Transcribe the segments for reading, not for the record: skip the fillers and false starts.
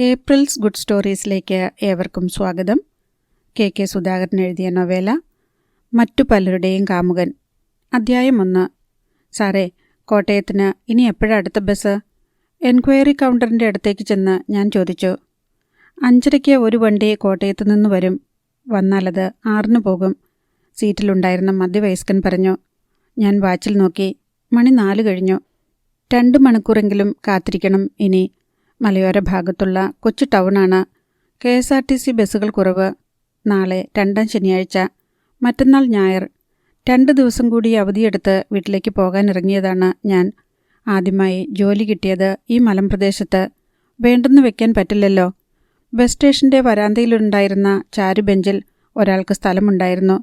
April's good സ്റ്റോറീസിലേക്ക് ഏവർക്കും സ്വാഗതം. K Sudhakaran എഴുതിയ നൊവേല മറ്റു പലരുടെയും കാമുകൻ. അധ്യായം 1. സാറേ, കോട്ടയത്തിന് ഇനി എപ്പോഴാണ് അടുത്ത ബസ്? എൻക്വയറി കൗണ്ടറിൻ്റെ അടുത്തേക്ക് ചെന്ന് ഞാൻ ചോദിച്ചു. 5:30 ഒരു വണ്ടി കോട്ടയത്ത് നിന്ന് വരും. വന്നാലത് 6 പോകും. സീറ്റിലുണ്ടായിരുന്ന മധ്യവയസ്കൻ പറഞ്ഞു. ഞാൻ വാച്ചിൽ നോക്കി. മണി 4 കഴിഞ്ഞു. 2 മണിക്കൂറെങ്കിലും കാത്തിരിക്കണം ഇനി. മലയോര ഭാഗത്തുള്ള കൊച്ചു ടൗണാണ്. KSRTC ബസ്സുകൾ കുറവ്. നാളെ 2ാം ശനിയാഴ്ച, മറ്റന്നാൾ ഞായർ. 2 ദിവസം കൂടി അവധിയെടുത്ത് വീട്ടിലേക്ക് പോകാനിറങ്ങിയതാണ് ഞാൻ. ആദ്യമായി ജോലി കിട്ടിയത് ഈ മലമ്പ്രദേശത്ത്. വേണ്ടെന്ന് വെക്കാൻ പറ്റില്ലല്ലോ. ബസ് സ്റ്റേഷൻ്റെ വരാന്തയിലുണ്ടായിരുന്ന ചാരുബെഞ്ചിൽ ഒരാൾക്ക് സ്ഥലമുണ്ടായിരുന്നു.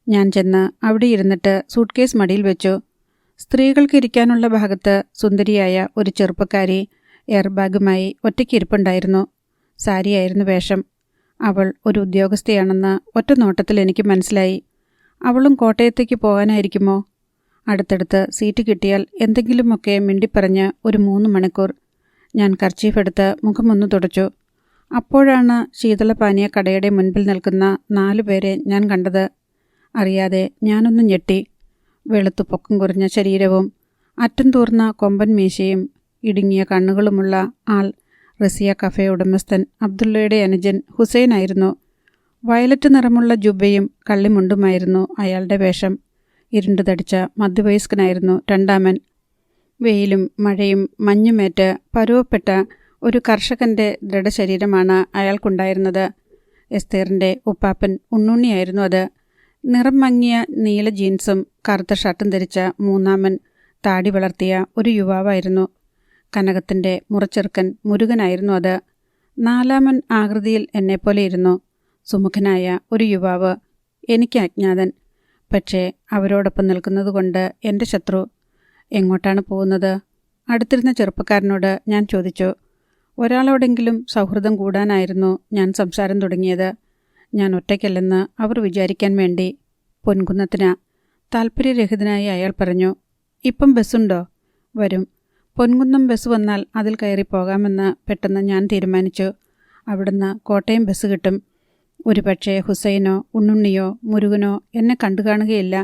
ഞാൻ ചെന്ന് അവിടെ ഇരുന്നിട്ട് സൂട്ട്കേസ് മടിയിൽ വെച്ചു. സ്ത്രീകൾക്ക് ഇരിക്കാനുള്ള ഭാഗത്ത് സുന്ദരിയായ ഒരു ചെറുപ്പക്കാരി എയർബാഗുമായി ഒറ്റയ്ക്കിരിപ്പുണ്ടായിരുന്നു. സാരിയായിരുന്നു വേഷം. അവൾ ഒരു ഉദ്യോഗസ്ഥയാണെന്ന് ഒറ്റ നോട്ടത്തിൽ എനിക്ക് മനസ്സിലായി. അവളും കോട്ടയത്തേക്ക് പോകാനായിരിക്കുമോ? അടുത്തടുത്ത് സീറ്റ് കിട്ടിയാൽ എന്തെങ്കിലുമൊക്കെ മിണ്ടിപ്പറഞ്ഞ് ഒരു 3 മണിക്കൂർ. ഞാൻ കർച്ചീഫ് എടുത്ത് മുഖമൊന്നു തുടച്ചു. അപ്പോഴാണ് ശീതളപാനീയ കടയുടെ മുൻപിൽ നിൽക്കുന്ന 4 പേരെ ഞാൻ കണ്ടത്. അറിയാതെ ഞാനൊന്ന് ഞെട്ടി. വെളുത്തു പൊക്കം കുറഞ്ഞ ശരീരവും അറ്റം തൂർന്ന കൊമ്പൻ മീശയും ഇടുങ്ങിയ കണ്ണുകളുമുള്ള ആൾ റസിയ കഫേ ഉടമസ്ഥൻ അബ്ദുള്ളയുടെ അനുജൻ ഹുസൈനായിരുന്നു. വയലറ്റ് നിറമുള്ള ജുബയും കള്ളിമുണ്ടുമായിരുന്നു അയാളുടെ വേഷം. ഇരുണ്ടു തടിച്ച മധ്യവയസ്കനായിരുന്നു രണ്ടാമൻ. വെയിലും മഴയും മഞ്ഞുമേറ്റ് പരുവപ്പെട്ട ഒരു കർഷകൻ്റെ ദൃഢശരീരമാണ് അയാൾക്കുണ്ടായിരുന്നത്. എസ്തേറിൻ്റെ ഉപ്പാപ്പൻ ഉണ്ണുണ്ണിയായിരുന്നു അത്. നിറം മങ്ങിയ നീല ജീൻസും കറുത്ത ഷർട്ടും ധരിച്ച മൂന്നാമൻ താടി വളർത്തിയ ഒരു യുവാവായിരുന്നു. കനകത്തിൻ്റെ മുറച്ചെറുക്കൻ മുരുകനായിരുന്നു അത്. 4ാമൻ ആകൃതിയിൽ എന്നെപ്പോലെ ഇരുന്നു. സുമുഖനായ ഒരു യുവാവ്, എനിക്ക് അജ്ഞാതൻ. പക്ഷേ അവരോടൊപ്പം നിൽക്കുന്നതുകൊണ്ട് എൻ്റെ ശത്രു. എങ്ങോട്ടാണ് പോകുന്നത്? അടുത്തിരുന്ന ചെറുപ്പക്കാരനോട് ഞാൻ ചോദിച്ചു. ഒരാളോടെങ്കിലും സൗഹൃദം കൂടാനായിരുന്നു ഞാൻ സംസാരം തുടങ്ങിയത്. ഞാൻ ഒറ്റയ്ക്കല്ലെന്ന് അവർ വിചാരിക്കാൻ വേണ്ടി. പൊൻകുന്നത്തിനാ. താൽപ്പര്യരഹിതനായി അയാൾ പറഞ്ഞു. ഇപ്പം ബസ്സുണ്ടോ? വരും. പൊൻകുന്നം ബസ് വന്നാൽ അതിൽ കയറി പോകാമെന്ന് പെട്ടെന്ന് ഞാൻ തീരുമാനിച്ചു. അവിടുന്ന് കോട്ടയം ബസ് കിട്ടും. ഒരുപക്ഷെ ഹുസൈനോ ഉണ്ണുണ്ണിയോ മുരുകനോ എന്നെ കണ്ടു കാണുകയില്ല.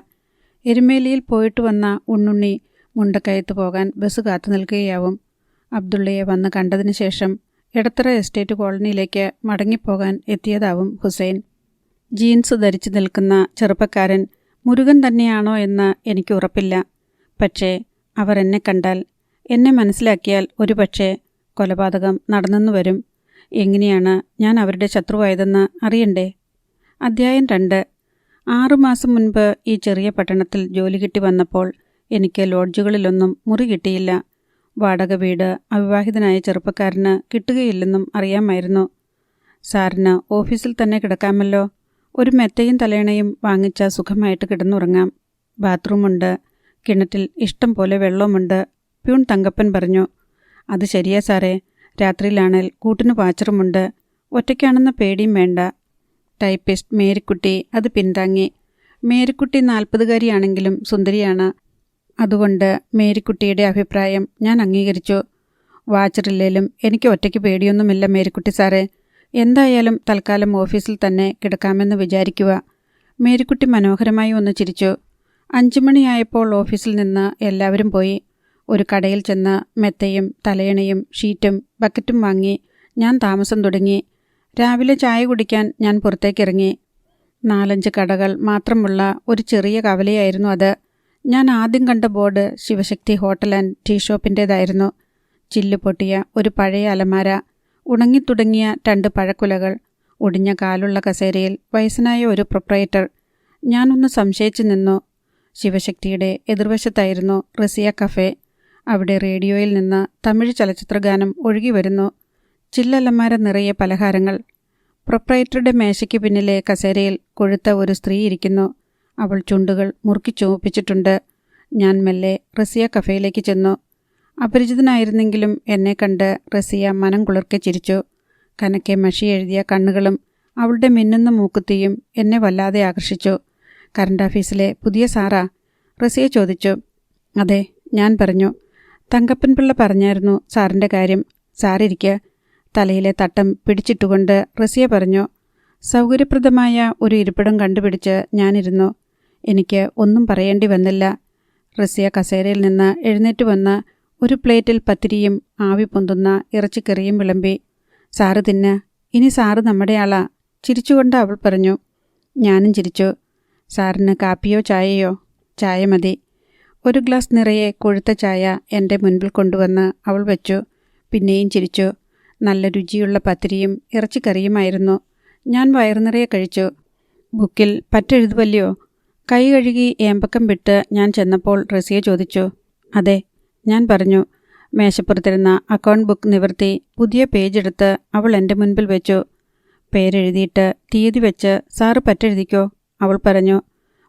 എരുമേലിയിൽ പോയിട്ട് വന്ന ഉണ്ണുണ്ണി മുണ്ടക്കയത്ത് പോകാൻ ബസ് കാത്തു നിൽക്കുകയാവും. അബ്ദുള്ളയെ വന്ന് കണ്ടതിന് ശേഷം എടത്തറ എസ്റ്റേറ്റ് കോളനിയിലേക്ക് മടങ്ങിപ്പോകാൻ എത്തിയതാവും ഹുസൈൻ. ജീൻസ് ധരിച്ചു നിൽക്കുന്ന ചെറുപ്പക്കാരൻ മുരുകൻ തന്നെയാണോ എന്ന് എനിക്ക് ഉറപ്പില്ല. പക്ഷേ അവർ എന്നെ കണ്ടാൽ, എന്നെ മനസ്സിലാക്കിയാൽ ഒരുപക്ഷെ കൊലപാതകം നടന്നെന്നു വരും. എങ്ങനെയാണ് ഞാൻ അവരുടെ ശത്രുവായതെന്ന് അറിയണ്ടേ? അധ്യായം 2. 6 മാസം മുൻപ് ഈ ചെറിയ പട്ടണത്തിൽ ജോലി കിട്ടി വന്നപ്പോൾ എനിക്ക് ലോഡ്ജുകളിലൊന്നും മുറി കിട്ടിയില്ല. വാടക വീട് അവിവാഹിതനായ ചെറുപ്പക്കാരന് കിട്ടുകയില്ലെന്നും അറിയാമായിരുന്നു. സാറിന് ഓഫീസിൽ തന്നെ കിടക്കാമല്ലോ. ഒരു മെത്തയും തലേണയും വാങ്ങിച്ച സുഖമായിട്ട് കിടന്നുറങ്ങാം. ബാത്റൂമുണ്ട്. കിണറ്റിൽ ഇഷ്ടം പോലെ വെള്ളവുമുണ്ട്. പ്യൂൺ തങ്കപ്പൻ പറഞ്ഞു. അത് ശരിയാ സാറേ. രാത്രിയിലാണേൽ കൂട്ടിന് പാച്ചറുമുണ്ട്. ഒറ്റയ്ക്കാണെന്ന പേടിയും വേണ്ട. ടൈപ്പിസ്റ്റ് മേരിക്കുട്ടി അത് പിന്താങ്ങി. മേരിക്കുട്ടി 40കാരിയാണെങ്കിലും സുന്ദരിയാണ്. അതുകൊണ്ട് മേരിക്കുട്ടിയുടെ അഭിപ്രായം ഞാൻ അംഗീകരിച്ചു. വാച്ചറില്ലേലും എനിക്ക് ഒറ്റയ്ക്ക് പേടിയൊന്നുമില്ല മേരിക്കുട്ടി സാറേ. എന്തായാലും തൽക്കാലം ഓഫീസിൽ തന്നെ കിടക്കാമെന്ന് വിചാരിക്കുക. മേരിക്കുട്ടി മനോഹരമായി ഒന്ന് ചിരിച്ചു. 5 മണിയായപ്പോൾ ഓഫീസിൽ നിന്ന് എല്ലാവരും പോയി. ഒരു കടയിൽ ചെന്ന് മെത്തയും തലയണയും ഷീറ്റും ബക്കറ്റും വാങ്ങി ഞാൻ താമസം തുടങ്ങി. രാവിലെ ചായ കുടിക്കാൻ ഞാൻ പുറത്തേക്കിറങ്ങി. 4-5 കടകൾ മാത്രമുള്ള ഒരു ചെറിയ കവലയായിരുന്നു അത്. ഞാൻ ആദ്യം കണ്ട board Sivasakthi hotel and tea ഷോപ്പിൻ്റേതായിരുന്നു. ചില്ല് പൊട്ടിയ ഒരു പഴയ അലമാര, ഉണങ്ങിത്തുടങ്ങിയ 2 പഴക്കുലകൾ, ഒടിഞ്ഞ കാലുള്ള കസേരയിൽ വയസ്സനായ ഒരു പ്രൊപ്രൈറ്റർ. ഞാനൊന്ന് സംശയിച്ചു നിന്നു. ശിവശക്തിയുടെ എതിർവശത്തായിരുന്നു റസിയ കഫേ. അവിടെ റേഡിയോയിൽ നിന്ന് തമിഴ് ചലച്ചിത്രഗാനം ഒഴുകി വരുന്നു. ചില്ലലമാര നിറയെ പലഹാരങ്ങൾ. പ്രൊപ്രൈറ്ററുടെ മേശയ്ക്ക് പിന്നിലെ കസേരയിൽ കൊഴുത്ത ഒരു സ്ത്രീ ഇരിക്കുന്നു. അവൾ ചുണ്ടുകൾ മുറുക്കി ചുവപ്പിച്ചിട്ടുണ്ട്. ഞാൻ മെല്ലെ റസിയ കഫേയിലേക്ക് ചെന്നു. അപരിചിതനായിരുന്നെങ്കിലും എന്നെ കണ്ട് റസിയ മനം കുളിർക്കെ ചിരിച്ചു. കനക്കെ മഷി എഴുതിയ കണ്ണുകളും അവളുടെ മിന്നുന്ന മൂക്കുത്തിയും എന്നെ വല്ലാതെ ആകർഷിച്ചു. കറണ്ട് ഓഫീസിലെ പുതിയ സാറാ? റസിയ ചോദിച്ചു. അതെ, ഞാൻ പറഞ്ഞു. തങ്കപ്പൻ പിള്ള പറഞ്ഞായിരുന്നു സാറിൻ്റെ കാര്യം. സാറിരിക്കുക. തലയിലെ തട്ടം പിടിച്ചിട്ടുകൊണ്ട് റസിയ പറഞ്ഞു. സൗകര്യപ്രദമായ ഒരു ഇരിപ്പിടം കണ്ടുപിടിച്ച് ഞാനിരുന്നു. എനിക്ക് ഒന്നും പറയേണ്ടി വന്നില്ല. റസിയ കസേരയിൽ നിന്ന് എഴുന്നേറ്റ് വന്ന് ഒരു പ്ലേറ്റിൽ പത്തിരിയും ആവി പൊന്തുന്ന ഇറച്ചിക്കറിയും വിളമ്പി. സാറ് തിന്ന്, ഇനി സാറ് നമ്മുടെ ആളാ, ചിരിച്ചുകൊണ്ട് അവൾ പറഞ്ഞു. ഞാനും ചിരിച്ചു. സാറിന് കാപ്പിയോ ചായയോ? ചായ മതി. ഒരു ഗ്ലാസ് നിറയെ കൊഴുത്ത ചായ എൻ്റെ മുൻപിൽ കൊണ്ടുവന്ന് അവൾ വെച്ചു. പിന്നെയും ചിരിച്ചു. നല്ല രുചിയുള്ള പത്തിരിയും ഇറച്ചിക്കറിയുമായിരുന്നു. ഞാൻ വയറു നിറയെ കഴിച്ചു. ബുക്കിൽ പറ്റെഴുതുവല്ലയോ? കൈ കഴുകി ഏമ്പക്കം വിട്ട് ഞാൻ ചെന്നപ്പോൾ റസിയ ചോദിച്ചു. അതെ, ഞാൻ പറഞ്ഞു. മേശപ്പുറത്തിരുന്ന അക്കൗണ്ട് ബുക്ക് നിവർത്തി പുതിയ പേജെടുത്ത് അവൾ എൻ്റെ മുൻപിൽ വെച്ചു. പേരെഴുതിയിട്ട് തീയതി വെച്ച് സാറ് പറ്റെഴുതിക്കോ, അവൾ പറഞ്ഞു.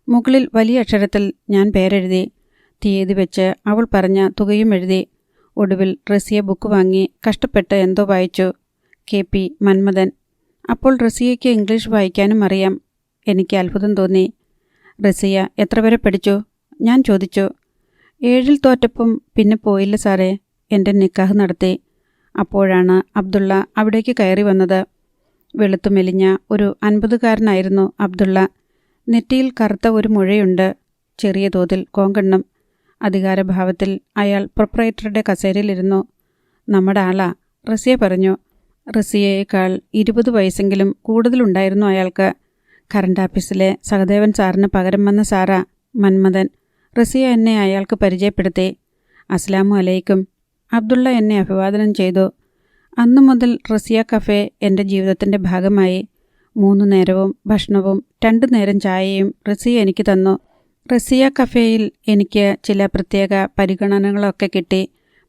മുകളിൽ വലിയ അക്ഷരത്തിൽ ഞാൻ പേരെഴുതി. തീയതി വെച്ച് അവൾ പറഞ്ഞ തുകയും എഴുതി. ഒടുവിൽ റസിയ ബുക്ക് വാങ്ങി കഷ്ടപ്പെട്ട് എന്തോ വായിച്ചു. KP മന്മഥൻ. അപ്പോൾ റസിയയ്ക്ക് ഇംഗ്ലീഷ് വായിക്കാനും അറിയാം. എനിക്ക് അത്ഭുതം തോന്നി. റസിയ എത്ര വരെ പഠിച്ചു? ഞാൻ ചോദിച്ചു. 7 തോറ്റപ്പം പിന്നെ പോയില്ല സാറേ. എൻ്റെ നിക്കാഹ് നടത്തി. അപ്പോഴാണ് അബ്ദുള്ള അവിടേക്ക് കയറി വന്നത്. വെളുത്തു മെലിഞ്ഞ ഒരു 50കാരനായിരുന്നു അബ്ദുള്ള. നെറ്റിയിൽ കറുത്ത ഒരു മുഴയുണ്ട്. ചെറിയ തോതിൽ കോങ്കണ്ണം. അധികാരഭാവത്തിൽ അയാൾ പ്രൊപ്പറേറ്ററുടെ കസേരയിലിരുന്നു. നമ്മുടെ ആളാ, റസിയ പറഞ്ഞു. റസിയയേക്കാൾ 20 വയസ്സെങ്കിലും കൂടുതലുണ്ടായിരുന്നു അയാൾക്ക്. കറണ്ട് ഓഫീസിലെ സഹദേവൻ സാറിന് പകരം വന്ന സാറാ മന്മഥൻ. റസിയ എന്നെ അയാൾക്ക് പരിചയപ്പെടുത്തി. അസ്സലാമു അലൈക്കും. അബ്ദുള്ള എന്നെ അഭിവാദനം ചെയ്തു. അന്നു മുതൽ റസിയ കഫേ എൻ്റെ ജീവിതത്തിൻ്റെ ഭാഗമായി. 3 നേരവും ഭക്ഷണവും 2 നേരം ചായയും റസിയ എനിക്ക് തന്നു. റസിയ കഫേയിൽ എനിക്ക് ചില പ്രത്യേക പരിഗണനകളൊക്കെ കിട്ടി.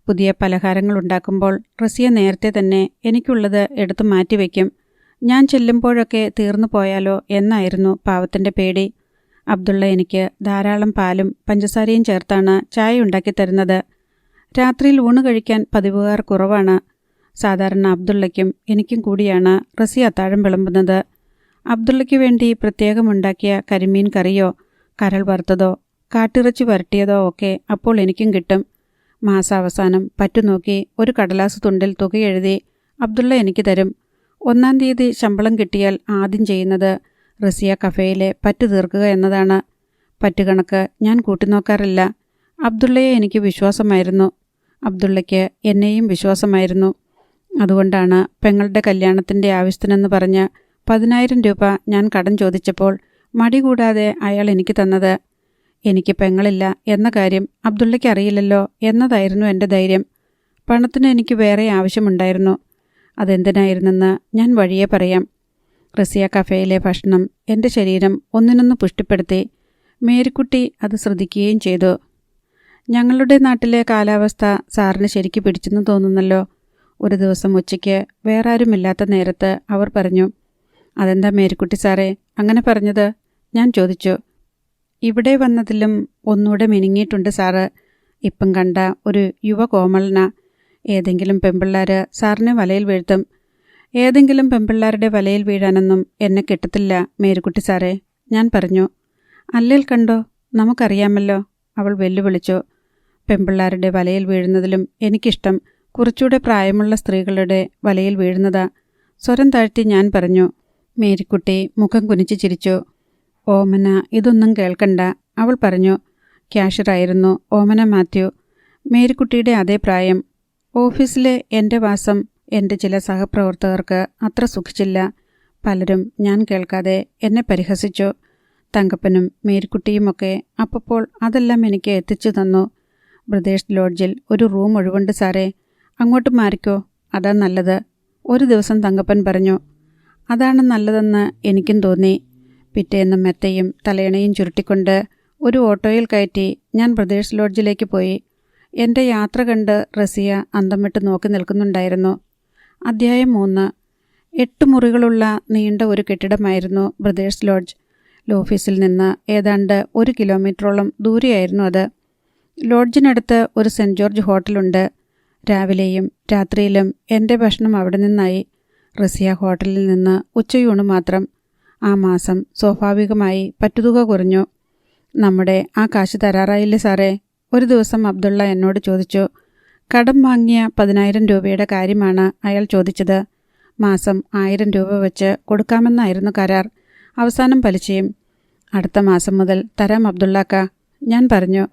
പുതിയ പലഹാരങ്ങൾ ഉണ്ടാക്കുമ്പോൾ റസിയ നേരത്തെ തന്നെ എനിക്കുള്ളത് എടുത്തു മാറ്റിവെക്കും. ഞാൻ ചെല്ലുമ്പോഴൊക്കെ തീർന്നു പോയാലോ എന്നായിരുന്നു പാവത്തിൻ്റെ പേടി. അബ്ദുള്ള എനിക്ക് ധാരാളം പാലും പഞ്ചസാരയും ചേർത്താണ് ചായ ഉണ്ടാക്കി തരുന്നത്. രാത്രിയിൽ ഊണ് കഴിക്കാൻ പതിവുകാർ കുറവാണ്. സാധാരണ അബ്ദുള്ളയ്ക്കും എനിക്കും കൂടിയാണ് റസിയ അത്താഴം വിളമ്പുന്നത്. അബ്ദുള്ളയ്ക്ക് വേണ്ടി പ്രത്യേകമുണ്ടാക്കിയ കരിമീൻ കറിയോ കരൾ വറുത്തതോ കാട്ടിറച്ചി വരട്ടിയതോ ഒക്കെ അപ്പോൾ എനിക്കും കിട്ടും. മാസാവസാനം പറ്റുനോക്കി ഒരു കടലാസ് തുണ്ടിൽ തുക എഴുതി അബ്ദുള്ള എനിക്ക് തരും. 1-ാം തീയതി ശമ്പളം കിട്ടിയാൽ ആദ്യം ചെയ്യുന്നത് റസിയ കഫേയിലെ പറ്റ് തീർക്കുക എന്നതാണ്. പറ്റുകണക്ക് ഞാൻ കൂട്ടിനോക്കാറില്ല. അബ്ദുള്ളയെ എനിക്ക് വിശ്വാസമായിരുന്നു. അബ്ദുള്ളയ്ക്ക് എന്നെയും വിശ്വാസമായിരുന്നു. അതുകൊണ്ടാണ് പെങ്ങളുടെ കല്യാണത്തിൻ്റെ ആവശ്യത്തിനെന്ന് പറഞ്ഞ് 10,000 രൂപ ഞാൻ കടം ചോദിച്ചപ്പോൾ മടി കൂടാതെ അയാൾ എനിക്ക് തന്നത്. എനിക്ക് പെങ്ങളില്ല എന്ന കാര്യം അബ്ദുള്ളയ്ക്ക് അറിയില്ലല്ലോ എന്നതായിരുന്നു എൻ്റെ ധൈര്യം. പണത്തിന് എനിക്ക് വേറെ ആവശ്യമുണ്ടായിരുന്നു. അതെന്തിനായിരുന്നെന്ന് ഞാൻ വഴിയേ പറയാം. റസിയ കഫേയിലെ ഭക്ഷണം എൻ്റെ ശരീരം ഒന്നിനൊന്ന് പുഷ്ടിപ്പെടുത്തി. മേരിക്കുട്ടി അത് ശ്രദ്ധിക്കുകയും ചെയ്തു. ഞങ്ങളുടെ നാട്ടിലെ കാലാവസ്ഥ സാറിന് ശരിക്ക് പിടിച്ചെന്ന് തോന്നുന്നല്ലോ. ഒരു ദിവസം ഉച്ചയ്ക്ക് വേറാരുമില്ലാത്ത നേരത്ത് അവർ പറഞ്ഞു. അതെന്താ മേരിക്കുട്ടി സാറേ അങ്ങനെ പറഞ്ഞത്? ഞാൻ ചോദിച്ചു. ഇവിടെ വന്നതിലും ഒന്നുകൂടെ മിനുങ്ങിയിട്ടുണ്ട് സാറ്. ഇപ്പം കണ്ട ഒരു യുവ കോമളന. ഏതെങ്കിലും പെമ്പിള്ളാർ സാറിനെ വലയിൽ വീഴ്ത്തും. ഏതെങ്കിലും പെമ്പിള്ളാരുടെ വലയിൽ വീഴാനൊന്നും എന്നെ കിട്ടത്തില്ല മേരിക്കുട്ടി സാറേ, ഞാൻ പറഞ്ഞു. അല്ലേൽ കണ്ടോ, നമുക്കറിയാമല്ലോ, അവൾ വെല്ലുവിളിച്ചു. പെമ്പിള്ളാരുടെ വലയിൽ വീഴുന്നതിലും എനിക്കിഷ്ടം കുറച്ചുകൂടെ പ്രായമുള്ള സ്ത്രീകളുടെ വലയിൽ വീഴുന്നതാ. സ്വരം താഴ്ത്തി ഞാൻ പറഞ്ഞു. മേരിക്കുട്ടി മുഖം കുനിച്ച് ചിരിച്ചു. ഓമന ഇതൊന്നും കേൾക്കണ്ട, അവൾ പറഞ്ഞു. ക്യാഷ്യറായിരുന്നു ഓമന മാത്യു. മേരിക്കുട്ടിയുടെ അതേ പ്രായം. ഓഫീസിലെ എൻ്റെ വാസം എൻ്റെ ചില സഹപ്രവർത്തകർക്ക് അത്ര സുഖിച്ചില്ല. പലരും ഞാൻ കേൾക്കാതെ എന്നെ പരിഹസിച്ചു. തങ്കപ്പനും മേരിക്കുട്ടിയുമൊക്കെ അപ്പോൾ അതെല്ലാം എനിക്ക് എത്തിച്ചു തന്നു. ബ്രദേഴ്സ് ലോഡ്ജിൽ ഒരു റൂം ഒഴിവുണ്ട് സാറേ, അങ്ങോട്ട് മാറിക്കോ, അതാ നല്ലത്. ഒരു ദിവസം തങ്കപ്പൻ പറഞ്ഞു. അതാണ് നല്ലതെന്ന് എനിക്കും തോന്നി. പിറ്റേന്ന് മെത്തയും തലയണയും ചുരുട്ടിക്കൊണ്ട് ഒരു ഓട്ടോയിൽ കയറ്റി ഞാൻ ബ്രദേഴ്സ് ലോഡ്ജിലേക്ക് പോയി. എൻ്റെ യാത്ര കണ്ട് റസിയ അന്തം വിട്ട് നോക്കി നിൽക്കുന്നുണ്ടായിരുന്നു. അധ്യായം 3. 8 മുറികളുള്ള നീണ്ട ഒരു കെട്ടിടമായിരുന്നു ബ്രദേഴ്സ് ലോഡ്ജ്. ഓഫീസിൽ നിന്ന് ഏതാണ്ട് 1 കിലോമീറ്ററോളം ദൂരെയായിരുന്നു അത്. ലോഡ്ജിനടുത്ത് ഒരു സെൻറ്റ് ജോർജ് ഹോട്ടലുണ്ട്. രാവിലെയും രാത്രിയിലും എൻ്റെ ഭക്ഷണം അവിടെ നിന്നായി. റസിയ ഹോട്ടലിൽ നിന്ന് ഉച്ചയൂണ് മാത്രം. ആ മാസം സ്വാഭാവികമായി പറ്റുതുക കുറഞ്ഞു. നമ്മുടെ ആ കാശ് തരാറായില്ലേ സാറേ? ഒരു ദിവസം അബ്ദുള്ള എന്നോട് ചോദിച്ചു. കടം വാങ്ങിയ 10,000 രൂപയുടെ കാര്യമാണ് അയാൾ ചോദിച്ചത്. മാസം 1000 രൂപ വെച്ച് കൊടുക്കാമെന്നായിരുന്നു കരാർ. അവസാനം പലിശയും. അടുത്ത മാസം മുതൽ തരാം അബ്ദുള്ളാക്ക. ഞാൻ പറഞ്ഞു.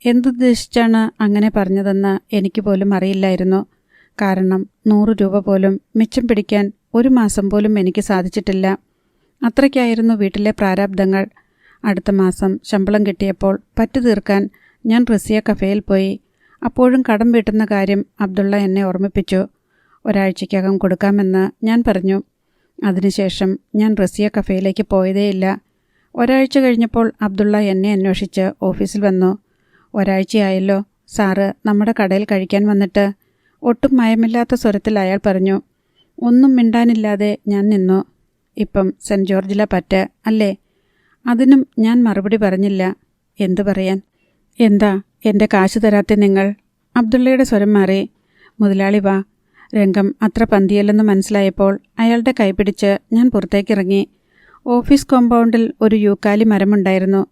എന്തുദ്ദേശിച്ചാണ് അങ്ങനെ പറഞ്ഞതെന്ന് എനിക്ക് പോലും അറിയില്ലായിരുന്നു. കാരണം 100 രൂപ പോലും മിച്ചം പിടിക്കാൻ ഒരു മാസം പോലും എനിക്ക് സാധിച്ചിട്ടില്ല. അത്രയ്ക്കായിരുന്നു വീട്ടിലെ പ്രാരാബ്ദങ്ങൾ. അടുത്ത മാസം ശമ്പളം കിട്ടിയപ്പോൾ പറ്റു തീർക്കാൻ ഞാൻ റസിയ കഫേയിൽ പോയി. അപ്പോഴും കടം വീട്ടുന്ന കാര്യം അബ്ദുള്ള എന്നെ ഓർമ്മിപ്പിച്ചു. ഒരാഴ്ചയ്ക്കകം കൊടുക്കാമെന്ന് ഞാൻ പറഞ്ഞു. അതിനുശേഷം ഞാൻ റസിയ കഫേയിലേക്ക് പോയതേയില്ല. ഒരാഴ്ച കഴിഞ്ഞപ്പോൾ അബ്ദുള്ള എന്നെ അന്വേഷിച്ച് ഓഫീസിൽ വന്നു. ഒരാഴ്ചയായല്ലോ സാറ് നമ്മുടെ കടയിൽ കഴിക്കാൻ വന്നിട്ട്. ഒട്ടും മയമില്ലാത്ത സ്വരത്തിൽ അയാൾ പറഞ്ഞു. ഒന്നും മിണ്ടാനില്ലാതെ ഞാൻ നിന്നു. ഇപ്പം സെൻറ്റ് ജോർജില പറ്റ് അല്ലേ? അതിനും ഞാൻ മറുപടി പറഞ്ഞില്ല. എന്തു പറയാൻ? എന്താ എൻ്റെ കാശ് തരാത്തെ നിങ്ങൾ? അബ്ദുള്ളയുടെ സ്വരം മാറി. മുതലാളി വാ. രംഗം അത്ര പന്തിയല്ലെന്ന് മനസ്സിലായപ്പോൾ അയാളുടെ കൈപിടിച്ച് ഞാൻ പുറത്തേക്കിറങ്ങി. ഓഫീസ് കോമ്പൗണ്ടിൽ ഒരു യൂക്കാലി മരമുണ്ടായിരുന്നു.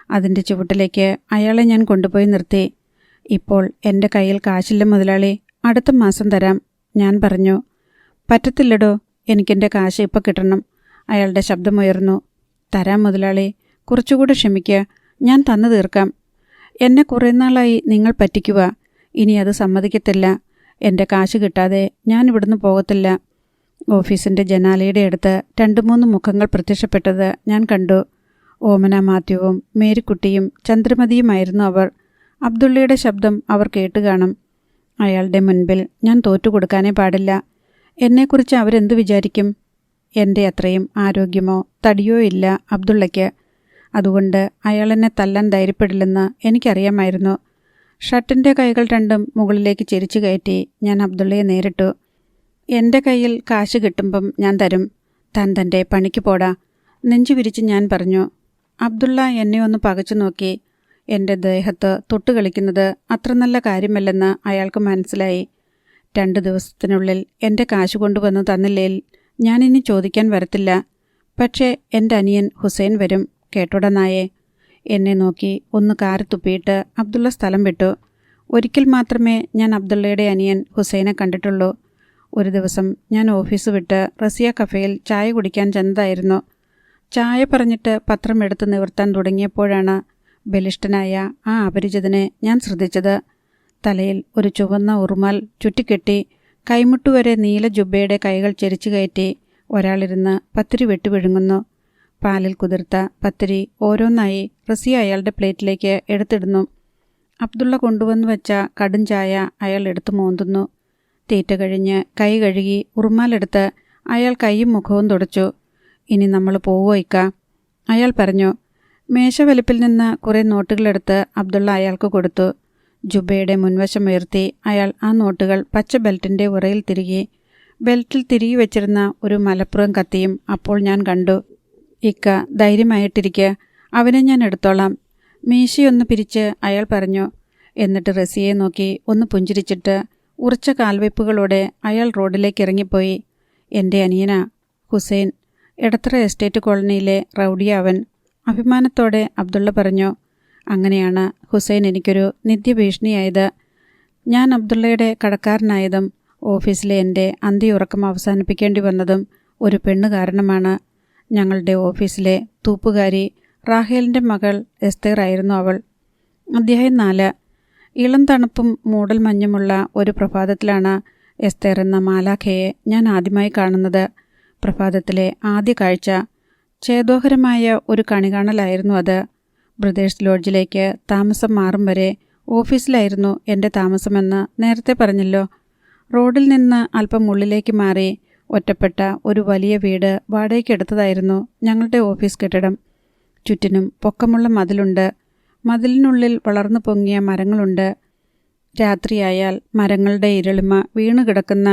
അതിൻ്റെ ചുവട്ടിലേക്ക് അയാളെ ഞാൻ കൊണ്ടുപോയി നിർത്തി. ഇപ്പോൾ എൻ്റെ കയ്യിൽ കാശില്ല മുതലാളി, അടുത്ത മാസം തരാം ഞാൻ പറഞ്ഞു. പറ്റത്തില്ലടോ, എനിക്കെൻ്റെ കാശ് ഇപ്പോൾ കിട്ടണം. അയാളുടെ ശബ്ദമുയർന്നു. തരാം മുതലാളി, കുറച്ചുകൂടെ ക്ഷമിക്കുക, ഞാൻ തന്നു തീർക്കാം. എന്നെ കുറേ നാളായി നിങ്ങൾ പറ്റിക്കുക. ഇനി അത് സമ്മതിക്കത്തില്ല. എൻ്റെ കാശ് കിട്ടാതെ ഞാൻ ഇവിടുന്ന് പോകത്തില്ല. ഓഫീസിൻ്റെ ജനാലയുടെ അടുത്ത് 2-3 മുഖങ്ങൾ പ്രത്യക്ഷപ്പെട്ടത് ഞാൻ കണ്ടു. ഓമന മാത്യുവും മേരിക്കുട്ടിയും ചന്ദ്രമതിയുമായിരുന്നു അവർ. അബ്ദുള്ളയുടെ ശബ്ദം അവർ കേട്ടുകാണും. അയാളുടെ മുൻപിൽ ഞാൻ തോറ്റുകൊടുക്കാനേ പാടില്ല. എന്നെക്കുറിച്ച് അവരെന്തു വിചാരിക്കും? എൻ്റെ അത്രയും ആരോഗ്യമോ തടിയോ ഇല്ല അബ്ദുള്ളയ്ക്ക്. അതുകൊണ്ട് അയാളെന്നെ തല്ലാൻ ധൈര്യപ്പെടില്ലെന്ന് എനിക്കറിയാമായിരുന്നു. ഷർട്ടിൻ്റെ കൈകൾ രണ്ടും മുകളിലേക്ക് ചെരിച്ചു കയറ്റി ഞാൻ അബ്ദുള്ളയെ നേരിട്ടു. എൻ്റെ കയ്യിൽ കാശ് കിട്ടുമ്പം ഞാൻ തരും. താൻ തൻ്റെ പണിക്ക് പോടാ, നെഞ്ചു വിരിച്ച് ഞാൻ പറഞ്ഞു. അബ്ദുള്ള എന്നെ ഒന്ന് പകച്ചു നോക്കി. എൻ്റെ ദേഹത്ത് തൊട്ടുകളിക്കുന്നത് അത്ര നല്ല കാര്യമല്ലെന്ന് അയാൾക്ക് മനസ്സിലായി. 2 ദിവസത്തിനുള്ളിൽ എൻ്റെ കാശ് കൊണ്ടുവന്ന് തന്നില്ലേൽ ഞാനിനി ചോദിക്കാൻ വരത്തില്ല. പക്ഷേ എൻ്റെ അനിയൻ ഹുസൈൻ വരും. കേട്ടോടാ നായേ. എന്നെ നോക്കി ഒന്ന് കാറി തുപ്പിയിട്ട് അബ്ദുള്ള സ്ഥലം വിട്ടു. ഒരിക്കൽ മാത്രമേ ഞാൻ അബ്ദുള്ളയുടെ അനിയൻ ഹുസൈനെ കണ്ടിട്ടുള്ളൂ. ഒരു ദിവസം ഞാൻ ഓഫീസ് വിട്ട് റസിയ കഫേയിൽ ചായ കുടിക്കാൻ ചെന്നതായിരുന്നു. ചായ പറഞ്ഞിട്ട് പത്രം എടുത്ത് നിവർത്താൻ തുടങ്ങിയപ്പോഴാണ് ബലിഷ്ഠനായ ആ അപരിചിതനെ ഞാൻ ശ്രദ്ധിച്ചത്. തലയിൽ ഒരു ചുവന്ന ഉറുമാൽ ചുറ്റിക്കെട്ടി കൈമുട്ടുവരെ നീല ജുബയുടെ കൈകൾ ചെരിച്ചു കയറ്റി ഒരാളിരുന്ന് പത്തിരി വെട്ടി വിഴുങ്ങുന്നു. പാലിൽ കുതിർത്ത പത്തിരി ഓരോന്നായി റസിയ അയാളുടെ പ്ലേറ്റിലേക്ക് എടുത്തിടുന്നു. അബ്ദുള്ള കൊണ്ടുവന്നു വെച്ച കടും ചായ അയാൾ എടുത്തു മോന്തുന്നു. തീറ്റ കഴിഞ്ഞ് കൈ കഴുകി ഉറുമാലെടുത്ത് അയാൾ കൈയും മുഖവും തുടച്ചു. ഇനി നമ്മൾ പോവോ ഇക്ക? അയാൾ പറഞ്ഞു. മേശവലിപ്പിൽ നിന്ന് കുറേ നോട്ടുകളെടുത്ത് അബ്ദുള്ള അയാൾക്ക് കൊടുത്തു. ജുബയുടെ മുൻവശം ഉയർത്തി അയാൾ ആ നോട്ടുകൾ പച്ച ബെൽറ്റിൻ്റെ ഉറയിൽ തിരികെ. ബെൽറ്റിൽ തിരികെ വെച്ചിരുന്ന ഒരു മലപ്പുറം കത്തിയും അപ്പോൾ ഞാൻ കണ്ടു. ഇക്ക ധൈര്യമായിട്ടിരിക്കുക, അവനെ ഞാൻ എടുത്തോളാം. മീശയൊന്ന് പിരിച്ച് അയാൾ പറഞ്ഞു. എന്നിട്ട് റസിയെ നോക്കി ഒന്ന് പുഞ്ചിരിച്ചിട്ട് ഉറച്ച കാൽവയ്പ്പുകളോടെ അയാൾ റോഡിലേക്ക് ഇറങ്ങിപ്പോയി. എൻ്റെ അനിയനാ ഹുസൈൻ, എടത്തറ എസ്റ്റേറ്റ് കോളനിയിലെ റൗഡിയാവൻ, അഭിമാനത്തോടെ അബ്ദുള്ള പറഞ്ഞു. അങ്ങനെയാണ് ഹുസൈൻ എനിക്കൊരു നിത്യഭീഷണിയായത്. ഞാൻ അബ്ദുള്ളയുടെ കടക്കാരനായതും ഓഫീസിലെ എൻ്റെ അന്തിയുറക്കം അവസാനിപ്പിക്കേണ്ടി വന്നതും ഒരു പെണ്ണ് കാരണമാണ്. ഞങ്ങളുടെ ഓഫീസിലെ തൂപ്പുകാരി റാഹേലിൻ്റെ മകൾ എസ്തേറായിരുന്നു അവൾ. അധ്യായം 4. ഇളം തണുപ്പും മൂടൽ മഞ്ഞുമുള്ള ഒരു പ്രഭാതത്തിലാണ് എസ്തേർ എന്ന മാലാഖയെ ഞാൻ ആദ്യമായി കാണുന്നത്. പ്രഭാതത്തിലെ ആദ്യ കാഴ്ച. ഛേദോഹരമായ ഒരു കണികാണലായിരുന്നു അത്. ബ്രദേഴ്സ് ലോഡ്ജിലേക്ക് താമസം മാറും വരെ ഓഫീസിലായിരുന്നു എൻ്റെ താമസമെന്ന് നേരത്തെ പറഞ്ഞല്ലോ. റോഡിൽ നിന്ന് അല്പം ഉള്ളിലേക്ക് മാറി ഒറ്റപ്പെട്ട ഒരു വലിയ വീട് വാടകയ്ക്കെടുത്തതായിരുന്നു ഞങ്ങളുടെ ഓഫീസ് കെട്ടിടം. ചുറ്റിനും പൊക്കമുള്ള മതിലുണ്ട്. മതിലിനുള്ളിൽ വളർന്നു പൊങ്ങിയ മരങ്ങളുണ്ട്. രാത്രിയായാൽ മരങ്ങളുടെ ഇരളിമ വീണുകിടക്കുന്ന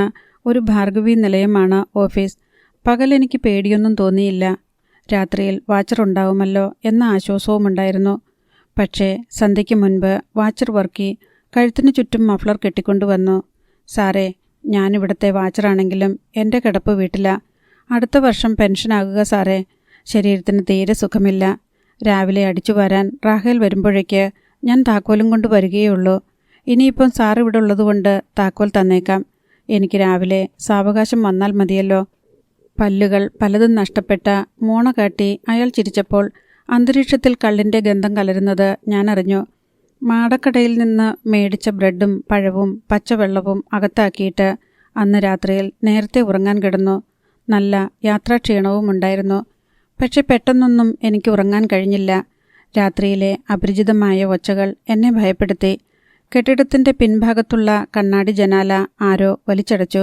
ഒരു ഭാർഗവി നിലയമാണ് ഓഫീസ്. പകൽ എനിക്ക് പേടിയൊന്നും തോന്നിയില്ല. രാത്രിയിൽ വാച്ചറുണ്ടാവുമല്ലോ എന്ന ആശ്വാസവുമുണ്ടായിരുന്നു. പക്ഷേ സന്ധ്യയ്ക്ക് മുൻപ് വാച്ചർ വർക്കി കഴുത്തിന് ചുറ്റും മഫ്ലർ കെട്ടിക്കൊണ്ടുവന്നു. സാറേ, ഞാനിവിടുത്തെ വാച്ചറാണെങ്കിലും എൻ്റെ കിടപ്പ് വീട്ടില. അടുത്ത വർഷം പെൻഷനാകുക സാറേ. ശരീരത്തിന് തീരെ സുഖമില്ല. രാവിലെ അടിച്ചു വരാൻ റാഹേൽ വരുമ്പോഴേക്ക് ഞാൻ താക്കോലും കൊണ്ട് വരികയുള്ളൂ. ഇനിയിപ്പം സാർ ഇവിടെ ഉള്ളതുകൊണ്ട് താക്കോൽ തന്നേക്കാം. എനിക്ക് രാവിലെ സാവകാശം വന്നാൽ മതിയല്ലോ. പല്ലുകൾ പലതും നഷ്ടപ്പെട്ട മോണ കാട്ടി അയാൾ ചിരിച്ചപ്പോൾ അന്തരീക്ഷത്തിൽ കള്ളിൻ്റെ ഗന്ധം കലരുന്നത് ഞാൻ അറിഞ്ഞു. മാടക്കടയിൽ നിന്ന് മേടിച്ച ബ്രെഡും പഴവും പച്ചവെള്ളവും അകത്താക്കിയിട്ട് അന്ന് രാത്രിയിൽ നേരത്തെ ഉറങ്ങാൻ കിടന്നു. നല്ല യാത്രാക്ഷീണവും ഉണ്ടായിരുന്നു. പക്ഷെ പെട്ടെന്നൊന്നും എനിക്ക് ഉറങ്ങാൻ കഴിഞ്ഞില്ല. രാത്രിയിലെ അപരിചിതമായ ഒച്ചകൾ എന്നെ ഭയപ്പെടുത്തി. കെട്ടിടത്തിൻ്റെ പിൻഭാഗത്തുള്ള കണ്ണാടി ജനാല ആരോ വലിച്ചടച്ചു.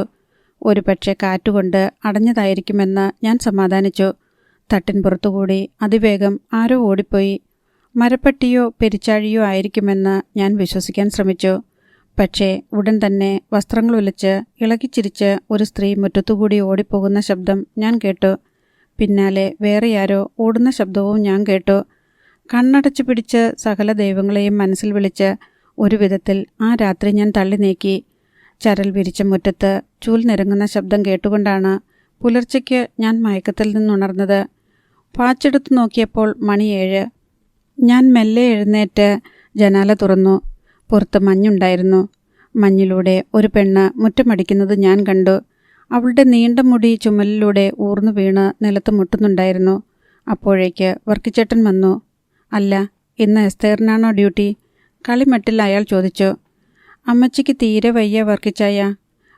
ഒരു പക്ഷേ കാറ്റുകൊണ്ട് അടഞ്ഞതായിരിക്കുമെന്ന് ഞാൻ സമാധാനിച്ചു. തട്ടിൻ പുറത്തുകൂടി അതിവേഗം ആരോ ഓടിപ്പോയി. മരപ്പട്ടിയോ പെരിച്ചാഴിയോ ആയിരിക്കുമെന്ന് ഞാൻ വിശ്വസിക്കാൻ ശ്രമിച്ചു. പക്ഷേ ഉടൻ തന്നെ വസ്ത്രങ്ങൾ ഉലച്ച് ഇളകിച്ചിരിച്ച് ഒരു സ്ത്രീ മുറ്റത്തുകൂടി ഓടിപ്പോകുന്ന ശബ്ദം ഞാൻ കേട്ടു. പിന്നാലെ വേറെ ആരോ ഓടുന്ന ശബ്ദവും ഞാൻ കേട്ടു. കണ്ണടച്ചു പിടിച്ച് സകല ദൈവങ്ങളെയും മനസ്സിൽ വിളിച്ച് ഒരു വിധത്തിൽ ആ രാത്രി ഞാൻ തള്ളി നീക്കി. ചരൽ വിരിച്ച മുറ്റത്ത് ചൂൽ നിരങ്ങുന്ന ശബ്ദം കേട്ടുകൊണ്ടാണ് പുലർച്ചയ്ക്ക് ഞാൻ മയക്കത്തിൽ നിന്നുണർന്നത്. വാച്ചെടുത്ത് നോക്കിയപ്പോൾ മണി 7. ഞാൻ മെല്ലെ എഴുന്നേറ്റ് ജനാല തുറന്നു. പുറത്ത് മഞ്ഞുണ്ടായിരുന്നു. മഞ്ഞിലൂടെ ഒരു പെണ്ണ് മുറ്റമടിക്കുന്നത് ഞാൻ കണ്ടു. അവളുടെ നീണ്ട മുടി ചുമലിലൂടെ ഊർന്നു വീണ് നിലത്ത് മുട്ടുന്നുണ്ടായിരുന്നു. അപ്പോഴേക്ക് വർക്കിച്ചേട്ടൻ വന്നു. അല്ല, ഇന്ന് എസ്തേറിനാണോ ഡ്യൂട്ടി? കളിമട്ടിൽ അയാൾ ചോദിച്ചു. അമ്മച്ചിക്ക് തീരെ വയ്യ വർക്കിച്ചായ.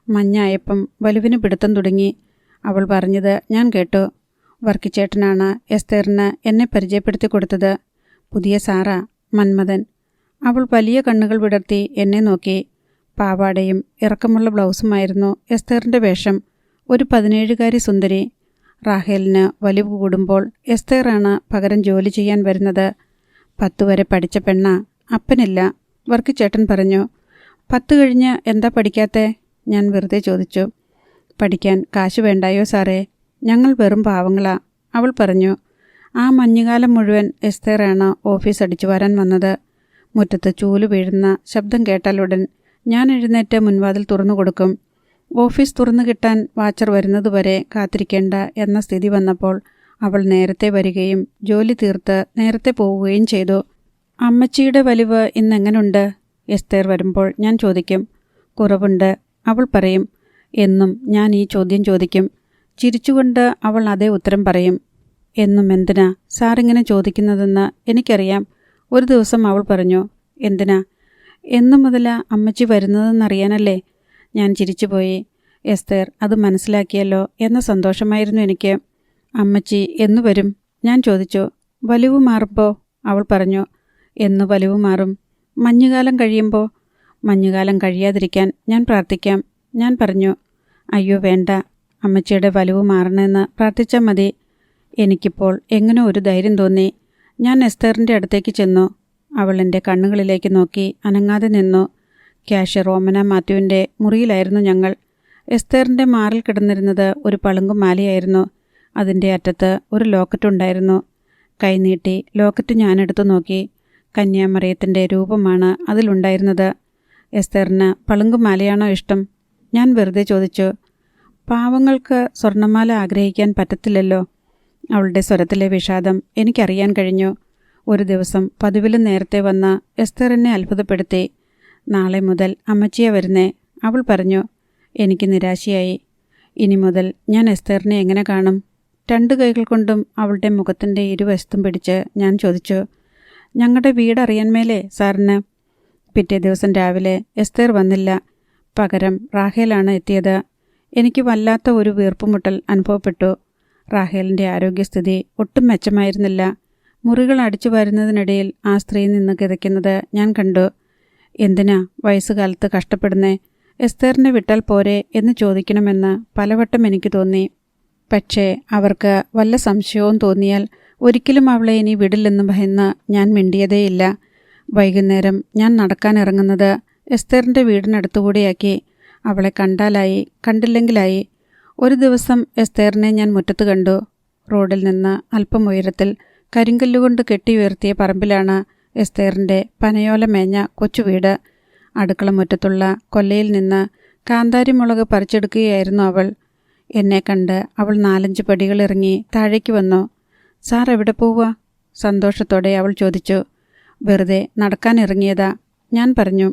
മഞ്ഞായപ്പം വലുവിന് പിടുത്തം തുടങ്ങി. അവൾ പറഞ്ഞത് ഞാൻ കേട്ടു. വർക്കിച്ചേട്ടനാണ് എസ്തേറിന് എന്നെ പരിചയപ്പെടുത്തി കൊടുത്തത്. പുതിയ സാറാ, മന്മഥൻ. അവൾ വലിയ കണ്ണുകൾ വിടർത്തി എന്നെ നോക്കി. പാവാടയും ഇറക്കമുള്ള ബ്ലൗസുമായിരുന്നു എസ്തേറിൻ്റെ വേഷം. ഒരു 17കാരി സുന്ദരി. റാഹേലിന് വലിവ് കൂടുമ്പോൾ എസ്തേറാണ് പകരം ജോലി ചെയ്യാൻ വരുന്നത്. 10 വരെ പഠിച്ച പെണ്ണ, അപ്പനില്ല, വർക്കിച്ചേട്ടൻ പറഞ്ഞു. 10 കഴിഞ്ഞ് എന്താ പഠിക്കാത്തേ? ഞാൻ വെറുതെ ചോദിച്ചു. പഠിക്കാൻ കാശ് വേണ്ടായോ സാറേ? ഞങ്ങൾ വെറും പാവങ്ങളാ, അവൾ പറഞ്ഞു. ആ മഞ്ഞുകാലം മുഴുവൻ എസ്തേറാണ് ഓഫീസ് അടിച്ചു വരാൻ വന്നത്. മുറ്റത്ത് ചൂല് വീഴുന്ന ശബ്ദം കേട്ടാലുടൻ ഞാൻ എഴുന്നേറ്റ് മുൻവാതിൽ തുറന്നു കൊടുക്കും. ഓഫീസ് തുറന്നു കിട്ടാൻ വാച്ചർ വരുന്നതുവരെ കാത്തിരിക്കേണ്ട എന്ന സ്ഥിതി വന്നപ്പോൾ അവൾ നേരത്തെ വരികയും ജോലി തീർത്ത് നേരത്തെ പോവുകയും ചെയ്തു. അമ്മച്ചിയുടെ വലിവ് ഇന്നെങ്ങനുണ്ട്? എസ്തേർ വരുമ്പോൾ ഞാൻ ചോദിക്കും. കുറവുണ്ട്, അവൾ പറയും. എന്നും ഞാൻ ഈ ചോദ്യം ചോദിക്കും. ചിരിച്ചുകൊണ്ട് അവൾ അതേ ഉത്തരം പറയും. എന്നും എന്തിനാ സാറിങ്ങനെ ചോദിക്കുന്നതെന്ന് എനിക്കറിയാം. ഒരു ദിവസം അവൾ പറഞ്ഞു. എന്തിനാ? എന്നു മുതലാ അമ്മച്ചി വരുന്നതെന്നറിയാനല്ലേ? ഞാൻ ചിരിച്ചുപോയി. എസ്തേർ അത് മനസ്സിലാക്കിയല്ലോ എന്ന സന്തോഷമായിരുന്നു എനിക്ക്. അമ്മച്ചി എന്നു വരും? ഞാൻ ചോദിച്ചു. വലിവ് മാറുമ്പോൾ? അവൾ പറഞ്ഞു. എന്ന് വലിവ് മാറും? മഞ്ഞുകാലം കഴിയുമ്പോൾ? മഞ്ഞുകാലം കഴിയാതിരിക്കാൻ ഞാൻ പ്രാർത്ഥിക്കാം, ഞാൻ പറഞ്ഞു. അയ്യോ വേണ്ട, അമ്മച്ചിയുടെ വലിവ് മാറണമെന്ന് പ്രാർത്ഥിച്ചാൽ മതി. എനിക്കിപ്പോൾ എങ്ങനെ ഒരു ധൈര്യം തോന്നി. ഞാൻ എസ്തേറിൻ്റെ അടുത്തേക്ക് ചെന്നു. അവൾ എൻ്റെ കണ്ണുകളിലേക്ക് നോക്കി അനങ്ങാതെ നിന്നു. ക്യാഷ്യർ ഓമന മാത്യുവിൻ്റെ മുറിയിലായിരുന്നു ഞങ്ങൾ. എസ്തേറിൻ്റെ മാറിൽ കിടന്നിരുന്നത് ഒരു പളുങ്കുമാലയായിരുന്നു. അതിൻ്റെ അറ്റത്ത് ഒരു ലോക്കറ്റുണ്ടായിരുന്നു. കൈനീട്ടി ലോക്കറ്റ് ഞാനെടുത്തു നോക്കി. കന്യാമറിയത്തിൻ്റെ രൂപമാണ് അതിലുണ്ടായിരുന്നത്. എസ്തേറിന് പളുങ്കുമാലയാണോ ഇഷ്ടം? ഞാൻ വെറുതെ ചോദിച്ചു. പാവങ്ങൾക്ക് സ്വർണ്ണമാല ആഗ്രഹിക്കാൻ പറ്റത്തില്ലല്ലോ. അവളുടെ സ്വരത്തിലെ വിഷാദം എനിക്കറിയാൻ കഴിഞ്ഞു. ഒരു ദിവസം പതിവിലും നേരത്തെ വന്ന എസ്തേർ എന്നെ അത്ഭുതപ്പെടുത്തി. നാളെ മുതൽ അമ്മച്ചിയെ വരുന്നേ, അവൾ പറഞ്ഞു. എനിക്ക് നിരാശയായി. ഇനി മുതൽ ഞാൻ എസ്തേറിനെ എങ്ങനെ കാണും? 2 കൈകൾ കൊണ്ടും അവളുടെ മുഖത്തിൻ്റെ ഇരുവശത്തും പിടിച്ച് ഞാൻ ചോദിച്ചു. ഞങ്ങളുടെ വീടറിയാൻ മേലേ സാറിന്? പിറ്റേ ദിവസം രാവിലെ എസ്തേർ വന്നില്ല. പകരം റാഹേലാണ് എത്തിയത്. എനിക്ക് വല്ലാത്ത ഒരു വീർപ്പുമുട്ടൽ അനുഭവപ്പെട്ടു. റാഹേലിൻ്റെ ആരോഗ്യസ്ഥിതി ഒട്ടും മെച്ചമായിരുന്നില്ല. മുറികൾ അടിച്ചു വരുന്നതിനിടയിൽ ആ സ്ത്രീ നിന്ന് കിതയ്ക്കുന്നത് ഞാൻ കണ്ടു. എന്തിനാ വയസ്സുകാലത്ത് കഷ്ടപ്പെടുന്നേ? എസ്തേറിനെ വിട്ടാൽ പോരെ എന്ന് ചോദിക്കണമെന്ന് പലവട്ടം എനിക്ക് തോന്നി. പക്ഷേ അവർക്ക് വല്ല സംശയവും തോന്നിയാൽ ഒരിക്കലും അവളെ ഇനി വിടില്ലെന്ന് ഭയന്ന് ഞാൻ മിണ്ടിയതേയില്ല. വൈകുന്നേരം ഞാൻ നടക്കാനിറങ്ങുന്നത് എസ്തേറിൻ്റെ വീടിനടുത്തുകൂടിയാക്കി. അവളെ കണ്ടാലായി, കണ്ടില്ലെങ്കിലായി. ഒരു ദിവസം എസ്തേറിനെ ഞാൻ മുറ്റത്ത് കണ്ടു. റോഡിൽ നിന്ന് അല്പം ഉയരത്തിൽ കരിങ്കല്ലുകൊണ്ട് കെട്ടി ഉയർത്തിയ പറമ്പിലാണ് എസ്തേറിൻ്റെ പനയോല മേഞ്ഞ കൊച്ചുവീട്. അടുക്കള മുറ്റത്തുള്ള കൊല്ലയിൽ നിന്ന് കാന്താരി മുളക് പറിച്ചെടുക്കുകയായിരുന്നു അവൾ. എന്നെ കണ്ട് അവൾ 4-5 പടികളിറങ്ങി താഴേക്ക് വന്നു. സാർ എവിടെ പോവുക? സന്തോഷത്തോടെ അവൾ ചോദിച്ചു. വെറുതെ നടക്കാനിറങ്ങിയതാ, ഞാൻ പറഞ്ഞു.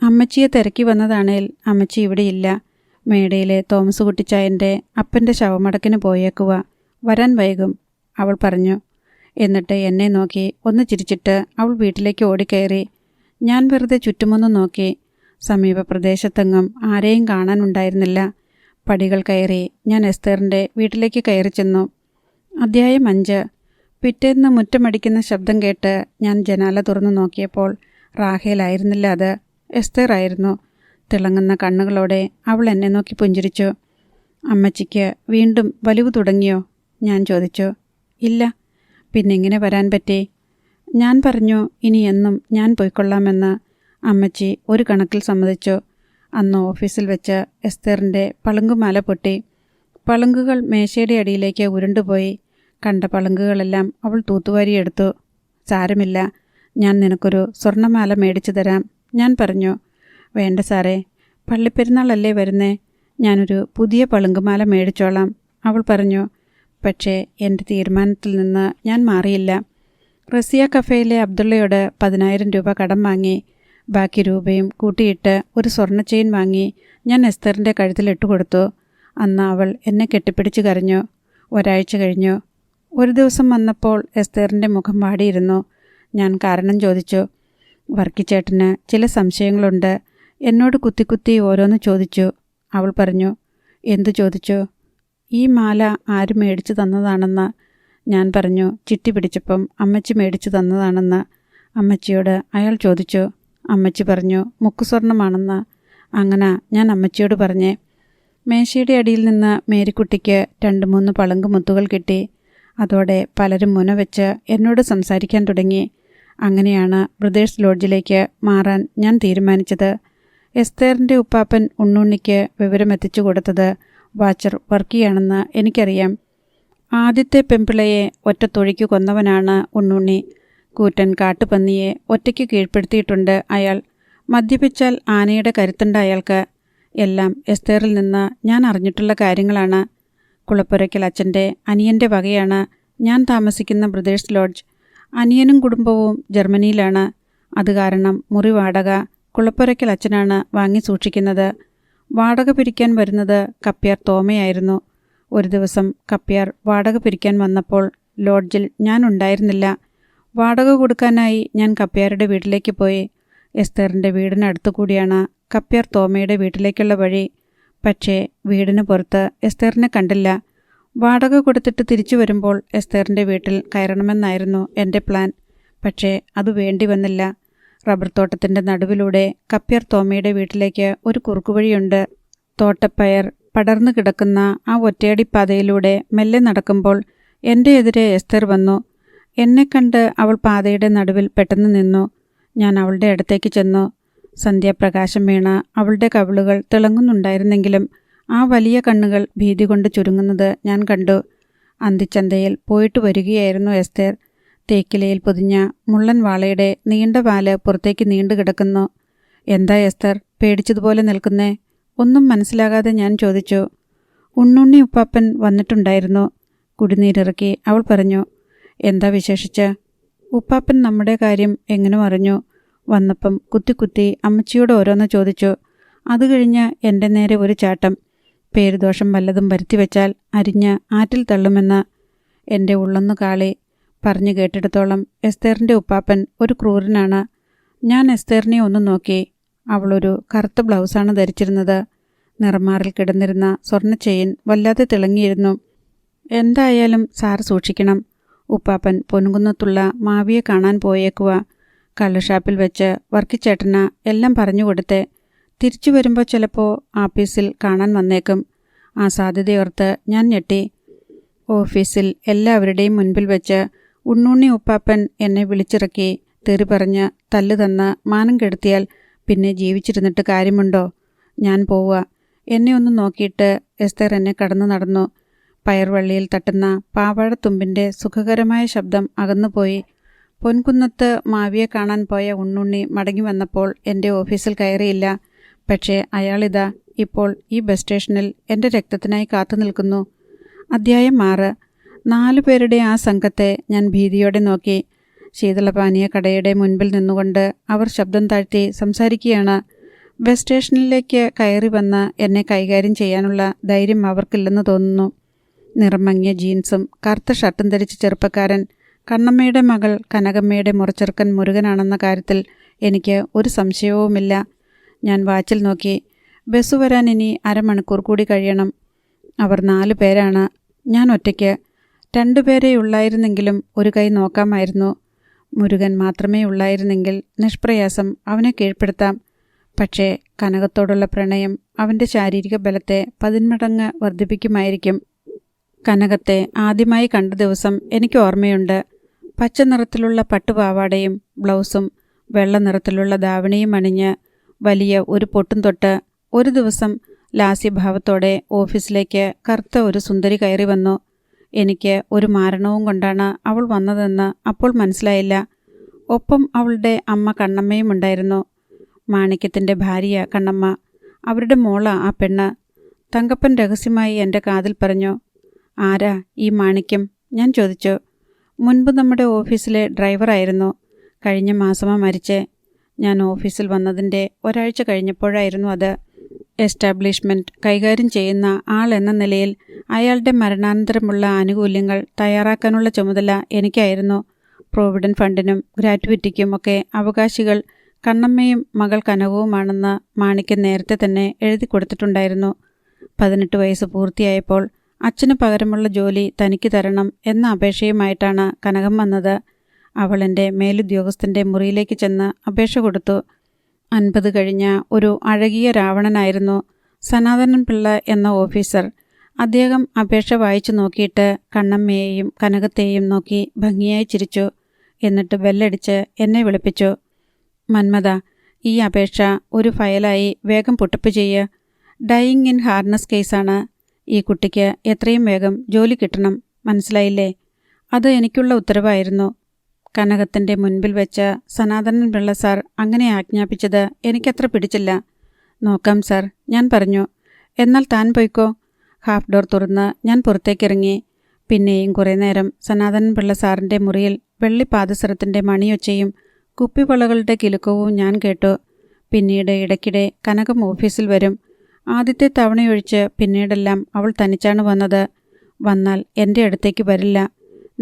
അമ്മച്ചിയെ തിരക്കി വന്നതാണേൽ അമ്മച്ചി ഇവിടെയില്ല. മേടയിലെ തോമസ് കുട്ടിച്ചായൻ്റെ അപ്പൻ്റെ ശവമടക്കിന് പോയേക്കുക. വരാൻ വൈകും, അവൾ പറഞ്ഞു. എന്നിട്ട് എന്നെ നോക്കി ഒന്ന് ചിരിച്ചിട്ട് അവൾ വീട്ടിലേക്ക് ഓടിക്കയറി. ഞാൻ വെറുതെ ചുറ്റുമൊന്ന് നോക്കി. സമീപ പ്രദേശത്തെങ്ങും ആരെയും കാണാനുണ്ടായിരുന്നില്ല. പടികൾ കയറി ഞാൻ എസ്തേറിൻ്റെ വീട്ടിലേക്ക് കയറി ചെന്നു. അധ്യായം 5. പിറ്റേന്ന് മുറ്റമടിക്കുന്ന ശബ്ദം കേട്ട് ഞാൻ ജനാല തുറന്നു നോക്കിയപ്പോൾ റാഹേലായിരുന്നില്ല, അത് എസ്തേർ ആയിരുന്നു. തിളങ്ങുന്ന കണ്ണുകളോടെ അവൾ എന്നെ നോക്കി പുഞ്ചിരിച്ചു. അമ്മച്ചിക്ക് വീണ്ടും വലിവ് തുടങ്ങിയോ? ഞാൻ ചോദിച്ചു. ഇല്ല. പിന്നെങ്ങനെ വരാൻ പറ്റി? ഞാൻ പറഞ്ഞു ഇനി എന്നും ഞാൻ പോയിക്കൊള്ളാമെന്ന്. അമ്മച്ചി ഒരു കണക്കിൽ സമ്മതിച്ചു. അന്ന് ഓഫീസിൽ വെച്ച് എസ്തേറിൻ്റെ പളുങ്കുമാല പൊട്ടി. പളുങ്കുകൾ മേശയുടെ അടിയിലേക്ക് ഉരുണ്ടുപോയി. കണ്ട പളുങ്കുകളെല്ലാം അവൾ തൂത്തുവാരിയെടുത്തു. സാരമില്ല, ഞാൻ നിനക്കൊരു സ്വർണ്ണമാല മേടിച്ചു തരാം, ഞാൻ പറഞ്ഞു. വേണ്ട സാറേ, പള്ളിപ്പെരുന്നാളല്ലേ വരുന്നേ, ഞാനൊരു പുതിയ പളുങ്കുമാല മേടിച്ചോളാം, അവൾ പറഞ്ഞു. പക്ഷേ എൻ്റെ തീരുമാനത്തിൽ നിന്ന് ഞാൻ മാറിയില്ല. റസിയ കഫേയിലെ അബ്ദുള്ളയോട് 10,000 രൂപ കടം വാങ്ങി. ബാക്കി രൂപയും കൂട്ടിയിട്ട് ഒരു സ്വർണ്ണ ചെയിൻ വാങ്ങി ഞാൻ എസ്തറിൻ്റെ കഴുത്തിലിട്ട് കൊടുത്തു. അന്ന് അവൾ എന്നെ കെട്ടിപ്പിടിച്ച് കരഞ്ഞു. ഒരാഴ്ച കഴിഞ്ഞു. ഒരു ദിവസം വന്നപ്പോൾ എസ്തേറിൻ്റെ മുഖം വാടിയിരുന്നു. ഞാൻ കാരണം ചോദിച്ചു. വർക്കിച്ചേട്ടന് ചില സംശയങ്ങളുണ്ട്. എന്നോട് കുത്തി ഓരോന്ന് ചോദിച്ചു. അവൾ പറഞ്ഞു. എന്തു ചോദിച്ചു? ഈ മാല ആര് മേടിച്ചു തന്നതാണെന്ന്. ഞാൻ പറഞ്ഞു ചിട്ടി പിടിച്ചപ്പം അമ്മച്ചി മേടിച്ചു തന്നതാണെന്ന്. അമ്മച്ചിയോട് അയാൾ ചോദിച്ചു. അമ്മച്ചി പറഞ്ഞു മുക്കുസ്വർണ്ണമാണെന്ന്. അങ്ങനെ ഞാൻ അമ്മച്ചിയോട് പറഞ്ഞേ. മേശയുടെ അടിയിൽ നിന്ന് മേരിക്കുട്ടിക്ക് 2-3 പളുങ്ക് മുത്തുകൾ കിട്ടി. അതോടെ പലരും മുന വെച്ച് എന്നോട് സംസാരിക്കാൻ തുടങ്ങി. അങ്ങനെയാണ് ബ്രദേഴ്സ് ലോഡ്ജിലേക്ക് മാറാൻ ഞാൻ തീരുമാനിച്ചത്. എസ്തേറിൻ്റെ ഉപ്പാപ്പൻ ഉണ്ണുണ്ണിക്ക് വിവരമെത്തിച്ചു കൊടുത്തത് വാച്ചർ വർക്കിയാണെന്ന് എനിക്കറിയാം. ആദ്യത്തെ പെമ്പിളയെ ഒറ്റത്തൊഴിക്ക് കൊന്നവനാണ് ഉണ്ണുണ്ണി. കൂറ്റൻ കാട്ടുപന്നിയെ ഒറ്റയ്ക്ക് കീഴ്പ്പെടുത്തിയിട്ടുണ്ട് അയാൾ. മദ്യപിച്ചാൽ ആനയുടെ കരുത്തുണ്ട് അയാൾക്ക്. എല്ലാം എസ്തേറിൽ നിന്ന് ഞാൻ അറിഞ്ഞിട്ടുള്ള കാര്യങ്ങളാണ്. കുളപ്പുരയ്ക്കൽ അച്ഛൻ്റെ അനിയൻ്റെ വകയാണ് ഞാൻ താമസിക്കുന്ന ബ്രദേഴ്സ് ലോഡ്ജ്. അനിയനും കുടുംബവും ജർമ്മനിയിലാണ്. അത് കാരണം മുറി വാടക കുളപ്പുരയ്ക്കൽ അച്ഛനാണ് വാങ്ങി സൂക്ഷിക്കുന്നത്. വാടക പിരിക്കാൻ വരുന്നത് കപ്പ്യാർ തോമയായിരുന്നു. ഒരു ദിവസം കപ്പ്യാർ വാടക പിരിക്കാൻ വന്നപ്പോൾ ലോഡ്ജിൽ ഞാൻ ഉണ്ടായിരുന്നില്ല. വാടക കൊടുക്കാനായി ഞാൻ കപ്പ്യാരുടെ വീട്ടിലേക്ക് പോയി. എസ്തേറിൻ്റെ വീടിനടുത്തു കൂടിയാണ് കപ്പ്യാർ തോമയുടെ വീട്ടിലേക്കുള്ള വഴി. പക്ഷേ വീടിന് പുറത്ത് എസ്തേറിനെ കണ്ടില്ല. വാടക കൊടുത്തിട്ട് തിരിച്ചു വരുമ്പോൾ എസ്തേറിൻ്റെ വീട്ടിൽ കയറണമെന്നായിരുന്നു എൻ്റെ പ്ലാൻ. പക്ഷേ അത് വേണ്ടി വന്നില്ല. റബ്ബർ തോട്ടത്തിൻ്റെ നടുവിലൂടെ കപ്പ്യാർ തോമയുടെ വീട്ടിലേക്ക് ഒരു കുറുക്കുവഴിയുണ്ട്. തോട്ടപ്പയർ പടർന്നു കിടക്കുന്ന ആ ഒറ്റയടിപ്പാതയിലൂടെ മെല്ലെ നടക്കുമ്പോൾ എൻ്റെ എതിരെ എസ്തേർ വന്നു. എന്നെ കണ്ട് അവൾ പാതയുടെ നടുവിൽ പെട്ടെന്ന് നിന്നു. ഞാൻ അവളുടെ അടുത്തേക്ക് ചെന്നു. സന്ധ്യാപ്രകാശം വീണ അവളുടെ കവിളുകൾ തിളങ്ങുന്നുണ്ടായിരുന്നെങ്കിലും ആ വലിയ കണ്ണുകൾ ഭീതി കൊണ്ട് ചുരുങ്ങുന്നത് ഞാൻ കണ്ടു. അന്തിച്ചന്തയിൽ പോയിട്ട് വരികയായിരുന്നു എസ്തേർ. തേക്കിലയിൽ പൊതിഞ്ഞ മുള്ളൻ വാളയുടെ നീണ്ട വാല് പുറത്തേക്ക് നീണ്ടു കിടക്കുന്നു. എന്താ എസ്തേർ പേടിച്ചതുപോലെ നിൽക്കുന്നേ? ഒന്നും മനസ്സിലാകാതെ ഞാൻ ചോദിച്ചു. ഉണ്ണുണ്ണി ഉപ്പാപ്പൻ വന്നിട്ടുണ്ടായിരുന്നു, കുടിനീരിറക്കി അവൾ പറഞ്ഞു. എന്താ വിശേഷിച്ച്? ഉപ്പാപ്പൻ നമ്മുടെ കാര്യം എങ്ങനെ അറിഞ്ഞു? വന്നപ്പം കുത്തി അമ്മച്ചിയോട് ഓരോന്ന് ചോദിച്ചു. അത് കഴിഞ്ഞ് എൻ്റെ നേരെ ഒരു ചാട്ടം. പേരുദോഷം വല്ലതും വരുത്തിവെച്ചാൽ അരിഞ്ഞ് ആറ്റിൽ തള്ളുമെന്ന്. എൻ്റെ ഉള്ളൊന്നു കാളി. പറഞ്ഞു കേട്ടിടത്തോളം എസ്തേറിൻ്റെ ഉപ്പാപ്പൻ ഒരു ക്രൂരനാണ്. ഞാൻ എസ്തേറിനെ ഒന്ന് നോക്കി. അവളൊരു കറുത്ത ബ്ലൗസാണ് ധരിച്ചിരുന്നത്. നിറമാറിൽ കിടന്നിരുന്ന സ്വർണ്ണ ചെയിൻ വല്ലാതെ തിളങ്ങിയിരുന്നു. എന്തായാലും സാർ സൂക്ഷിക്കണം. ഉപ്പാപ്പൻ പൊൻകുന്നത്തുള്ള മാവിയെ കാണാൻ പോയേക്കുക. കള്ളുഷാപ്പിൽ വെച്ച് വർക്കിച്ചേട്ടന് എല്ലാം പറഞ്ഞു കൊടുത്തേ. തിരിച്ചു വരുമ്പോൾ ചിലപ്പോൾ ആഫീസിൽ കാണാൻ വന്നേക്കും. ആ സാധ്യതയോർത്ത് ഞാൻ ഞെട്ടി. ഓഫീസിൽ എല്ലാവരുടെയും മുൻപിൽ വെച്ച് ഉണ്ണുണ്ണി ഉപ്പാപ്പൻ എന്നെ വിളിച്ചിറക്കി തെറി പറഞ്ഞ് തല്ല് തന്ന് മാനം കെടുത്തിയാൽ പിന്നെ ജീവിച്ചിരുന്നിട്ട് കാര്യമുണ്ടോ? ഞാൻ പോവുക. എന്നെ ഒന്ന് നോക്കിയിട്ട് എസ്തേർ എന്നെ കടന്നു നടന്നു. പയർവള്ളിയിൽ തട്ടുന്ന പാവാടത്തുമ്പിൻ്റെ സുഖകരമായ ശബ്ദം അകന്നുപോയി. പൊൻകുന്നത്ത് മാവിയെ കാണാൻ പോയ ഉണ്ണുണ്ണി മടങ്ങി വന്നപ്പോൾ എൻ്റെ ഓഫീസിൽ കയറിയില്ല. പക്ഷേ അയാളിതാ ഇപ്പോൾ ഈ ബസ് സ്റ്റേഷനിൽ എൻ്റെ രക്തത്തിനായി കാത്തു നിൽക്കുന്നു. അധ്യായം 6. 4 പേരുടെ ആ സംഘത്തെ ഞാൻ ഭീതിയോടെ നോക്കി. ശീതളപാനീയ കടയുടെ മുൻപിൽ നിന്നുകൊണ്ട് അവർ ശബ്ദം താഴ്ത്തി സംസാരിക്കുകയാണ്. ബസ് സ്റ്റേഷനിലേക്ക് കയറി വന്ന് എന്നെ കൈകാര്യം ചെയ്യാനുള്ള ധൈര്യം അവർക്കില്ലെന്ന് തോന്നുന്നു. നിറമങ്ങിയ ജീൻസും കറുത്ത ഷർട്ടും ധരിച്ച ചെറുപ്പക്കാരൻ കണ്ണമ്മയുടെ മകൾ കനകമ്മയുടെ മുറച്ചെറുക്കൻ മുരുകനാണെന്ന കാര്യത്തിൽ എനിക്ക് ഒരു സംശയവുമില്ല. ഞാൻ വാച്ചിൽ നോക്കി. ബസ് വരാൻ ഇനി അരമണിക്കൂർ കൂടി കഴിയണം. അവർ 4 പേരാണ്. ഞാൻ ഒറ്റയ്ക്ക്. 2 പേരേ ഉള്ളായിരുന്നെങ്കിലും ഒരു കൈ നോക്കാമായിരുന്നു. മുരുകൻ മാത്രമേ ഉള്ളായിരുന്നെങ്കിൽ നിഷ്പ്രയാസം അവനെ കീഴ്പ്പെടുത്താം. പക്ഷേ കനകത്തോടുള്ള പ്രണയം അവൻ്റെ ശാരീരിക ബലത്തെ 10 മടങ്ങ് വർദ്ധിപ്പിക്കുമായിരിക്കും. കനകത്തെ ആദ്യമായി കണ്ട ദിവസം എനിക്ക് ഓർമ്മയുണ്ട്. പച്ച നിറത്തിലുള്ള പട്ടുപാവാടയും ബ്ലൗസും വെള്ള നിറത്തിലുള്ള ധാവണിയും അണിഞ്ഞ് വലിയ ഒരു പൊട്ടും തൊട്ട് ഒരു ദിവസം ലാസ്യഭാവത്തോടെ ഓഫീസിലേക്ക് കറുത്ത ഒരു സുന്ദരി കയറി വന്നു. എനിക്ക് ഒരു മാരണവും കൊണ്ടാണ് അവൾ വന്നതെന്ന് അപ്പോൾ മനസ്സിലായില്ല. ഒപ്പം അവളുടെ അമ്മ കണ്ണമ്മയും ഉണ്ടായിരുന്നു. മാണിക്യത്തിൻ്റെ ഭാര്യ കണ്ണമ്മ. അവരുടെ മോള ആ പെണ്ണ്. തങ്കപ്പൻ രഹസ്യമായി എൻ്റെ കാതിൽ പറഞ്ഞു. ആരാ ഈ മാണിക്യം? ഞാൻ ചോദിച്ചു. മുൻപ് നമ്മുടെ ഓഫീസിലെ ഡ്രൈവറായിരുന്നു. കഴിഞ്ഞ മാസമാ മരിച്ചേ. ഞാൻ ഓഫീസിൽ വന്നതിൻ്റെ ഒരാഴ്ച കഴിഞ്ഞപ്പോഴായിരുന്നു അത്. എസ്റ്റാബ്ലിഷ്മെൻറ്റ് കൈകാര്യം ചെയ്യുന്ന ആൾ എന്ന നിലയിൽ അയാളുടെ മരണാനന്തരമുള്ള ആനുകൂല്യങ്ങൾ തയ്യാറാക്കാനുള്ള ചുമതല എനിക്കായിരുന്നു. പ്രോവിഡൻറ്റ് ഫണ്ടിനും ഗ്രാറ്റുവിറ്റിക്കും ഒക്കെ അവകാശികൾ കണ്ണമ്മയും മകൾ കനകവുമാണെന്ന് മാണിക്യൻ നേരത്തെ തന്നെ എഴുതി കൊടുത്തിട്ടുണ്ടായിരുന്നു. 18 വയസ്സ് പൂർത്തിയായപ്പോൾ അച്ഛന് പകരമുള്ള ജോലി തനിക്ക് തരണം എന്ന അപേക്ഷയുമായിട്ടാണ് കനകം വന്നത്. അവൾ എൻ്റെ മേലുദ്യോഗസ്ഥൻ്റെ മുറിയിലേക്ക് ചെന്ന് അപേക്ഷ കൊടുത്തു. 50 കഴിഞ്ഞ ഒരു അഴകിയ രാവണനായിരുന്നു സനാതനൻ പിള്ള എന്ന ഓഫീസർ. അദ്ദേഹം അപേക്ഷ വായിച്ചു നോക്കിയിട്ട് കണ്ണമ്മയെയും കനകത്തെയും നോക്കി ഭംഗിയായി ചിരിച്ചു. എന്നിട്ട് ബെല്ലടിച്ച് എന്നെ വിളിപ്പിച്ചു. മന്മത, ഈ അപേക്ഷ ഒരു ഫയലായി വേഗം പുട്ടപ്പ് ചെയ്യുക. ഡൈയിങ് ഇൻ ഹാർനസ് കേസാണ്. ഈ കുട്ടിക്ക് എത്രയും വേഗം ജോലി കിട്ടണം. മനസ്സിലായില്ലേ? അത് എനിക്കുള്ള ഉത്തരവായിരുന്നു. കനകത്തിൻ്റെ മുൻപിൽ വെച്ച് സനാതനൻ പിള്ള സാർ അങ്ങനെ ആജ്ഞാപിച്ചത് എനിക്കത്ര പിടിച്ചില്ല. നോക്കാം സാർ, ഞാൻ പറഞ്ഞു. എന്നാൽ താൻ പോയിക്കോ. ഹാഫ് ഡോർ തുറന്ന് ഞാൻ പുറത്തേക്കിറങ്ങി. പിന്നെയും കുറേ നേരം സനാതനൻ പിള്ള സാറിൻ്റെ മുറിയിൽ വെള്ളി പാദസരത്തിൻ്റെ മണിയൊച്ചയും കുപ്പിവളകളുടെ കിലുക്കവും ഞാൻ കേട്ടു. പിന്നീട് ഇടയ്ക്കിടെ കനകം ഓഫീസിൽ വരും. ആദ്യത്തെ തവണയൊഴിച്ച് പിന്നീടെല്ലാം അവൾ തനിച്ചാണ് വന്നത്. വന്നാൽ എൻ്റെ അടുത്തേക്ക് വരില്ല.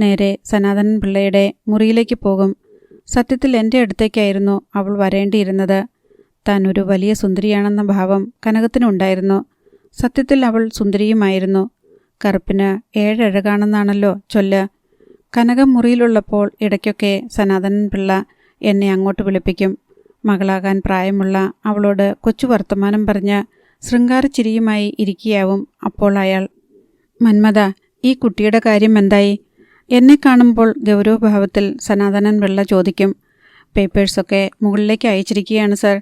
നേരെ സനാതനൻ പിള്ളയുടെ മുറിയിലേക്ക് പോകും. സത്യത്തിൽ എൻ്റെ അടുത്തേക്കായിരുന്നു അവൾ വരേണ്ടിയിരുന്നത്. താൻ ഒരു വലിയ സുന്ദരിയാണെന്ന ഭാവം കനകത്തിനുണ്ടായിരുന്നു. സത്യത്തിൽ അവൾ സുന്ദരിയുമായിരുന്നു. കറുപ്പിന് 7 അഴകാണെന്നാണല്ലോ ചൊല്ല്. കനകം മുറിയിലുള്ളപ്പോൾ ഇടയ്ക്കൊക്കെ സനാതനൻ പിള്ള എന്നെ അങ്ങോട്ട് വിളിപ്പിക്കും. മകളാകാൻ പ്രായമുള്ള അവളോട് കൊച്ചു വർത്തമാനം പറഞ്ഞ് ശൃംഗാരച്ചിരിയുമായി ഇരിക്കുകയാവും അപ്പോൾ അയാൾ. മന്മത, ഈ കുട്ടിയുടെ കാര്യം എന്തായി? എന്നെ കാണുമ്പോൾ ഗൗരവഭാവത്തിൽ സനാതനൻ പിള്ള ചോദിക്കും. പേപ്പേഴ്സൊക്കെ മുകളിലേക്ക് അയച്ചിരിക്കുകയാണ് സർ.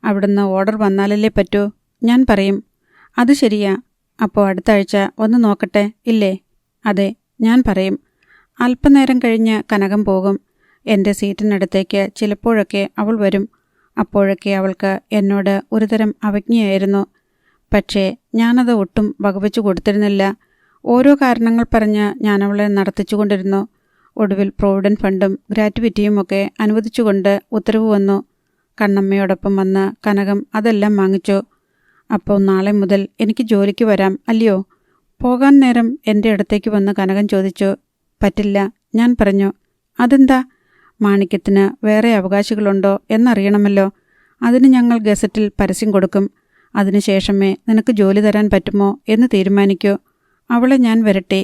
അവിടുന്ന് ഓർഡർ വന്നാലല്ലേ പറ്റൂ. ഞാൻ പറയും. അത് ശരിയാ. അപ്പോൾ അടുത്ത ആഴ്ച ഒന്ന് നോക്കട്ടെ ഇല്ലേ? അതെ, ഞാൻ പറയും. അല്പനേരം കഴിഞ്ഞ് കനകം പോകും. എൻ്റെ സീറ്റിനടുത്തേക്ക് ചിലപ്പോഴൊക്കെ അവൾ വരും. അപ്പോഴൊക്കെ അവൾക്ക് എന്നോട് ഒരുതരം അവജ്ഞയായിരുന്നു. പക്ഷേ ഞാനത് ഒട്ടും വകവെച്ചു കൊടുത്തിരുന്നില്ല. ഓരോ കാരണങ്ങൾ പറഞ്ഞ് ഞാനവളെ നടത്തിച്ചുകൊണ്ടിരുന്നു. ഒടുവിൽ പ്രോവിഡൻറ്റ് ഫണ്ടും ഗ്രാറ്റുവിറ്റിയുമൊക്കെ അനുവദിച്ചുകൊണ്ട് ഉത്തരവ് വന്നു. കണ്ണമ്മയോടൊപ്പം വന്ന് കനകം അതെല്ലാം വാങ്ങിച്ചു. അപ്പോൾ നാളെ മുതൽ എനിക്ക് ജോലിക്ക് വരാം അല്ലയോ? പോകാൻ നേരം എൻ്റെ അടുത്തേക്ക് വന്ന് കനകം ചോദിച്ചു. പറ്റില്ല, ഞാൻ പറഞ്ഞു. അതെന്താ? മാണിക്യത്തിന് വേറെ അവകാശികളുണ്ടോ എന്നറിയണമല്ലോ. അതിന് ഞങ്ങൾ ഗസറ്റിൽ പരസ്യം കൊടുക്കും. അതിനുശേഷമേ നിനക്ക് ജോലി തരാൻ പറ്റുമോ എന്ന് തീരുമാനിക്കൂ. അവളെ ഞാൻ വരട്ടെ.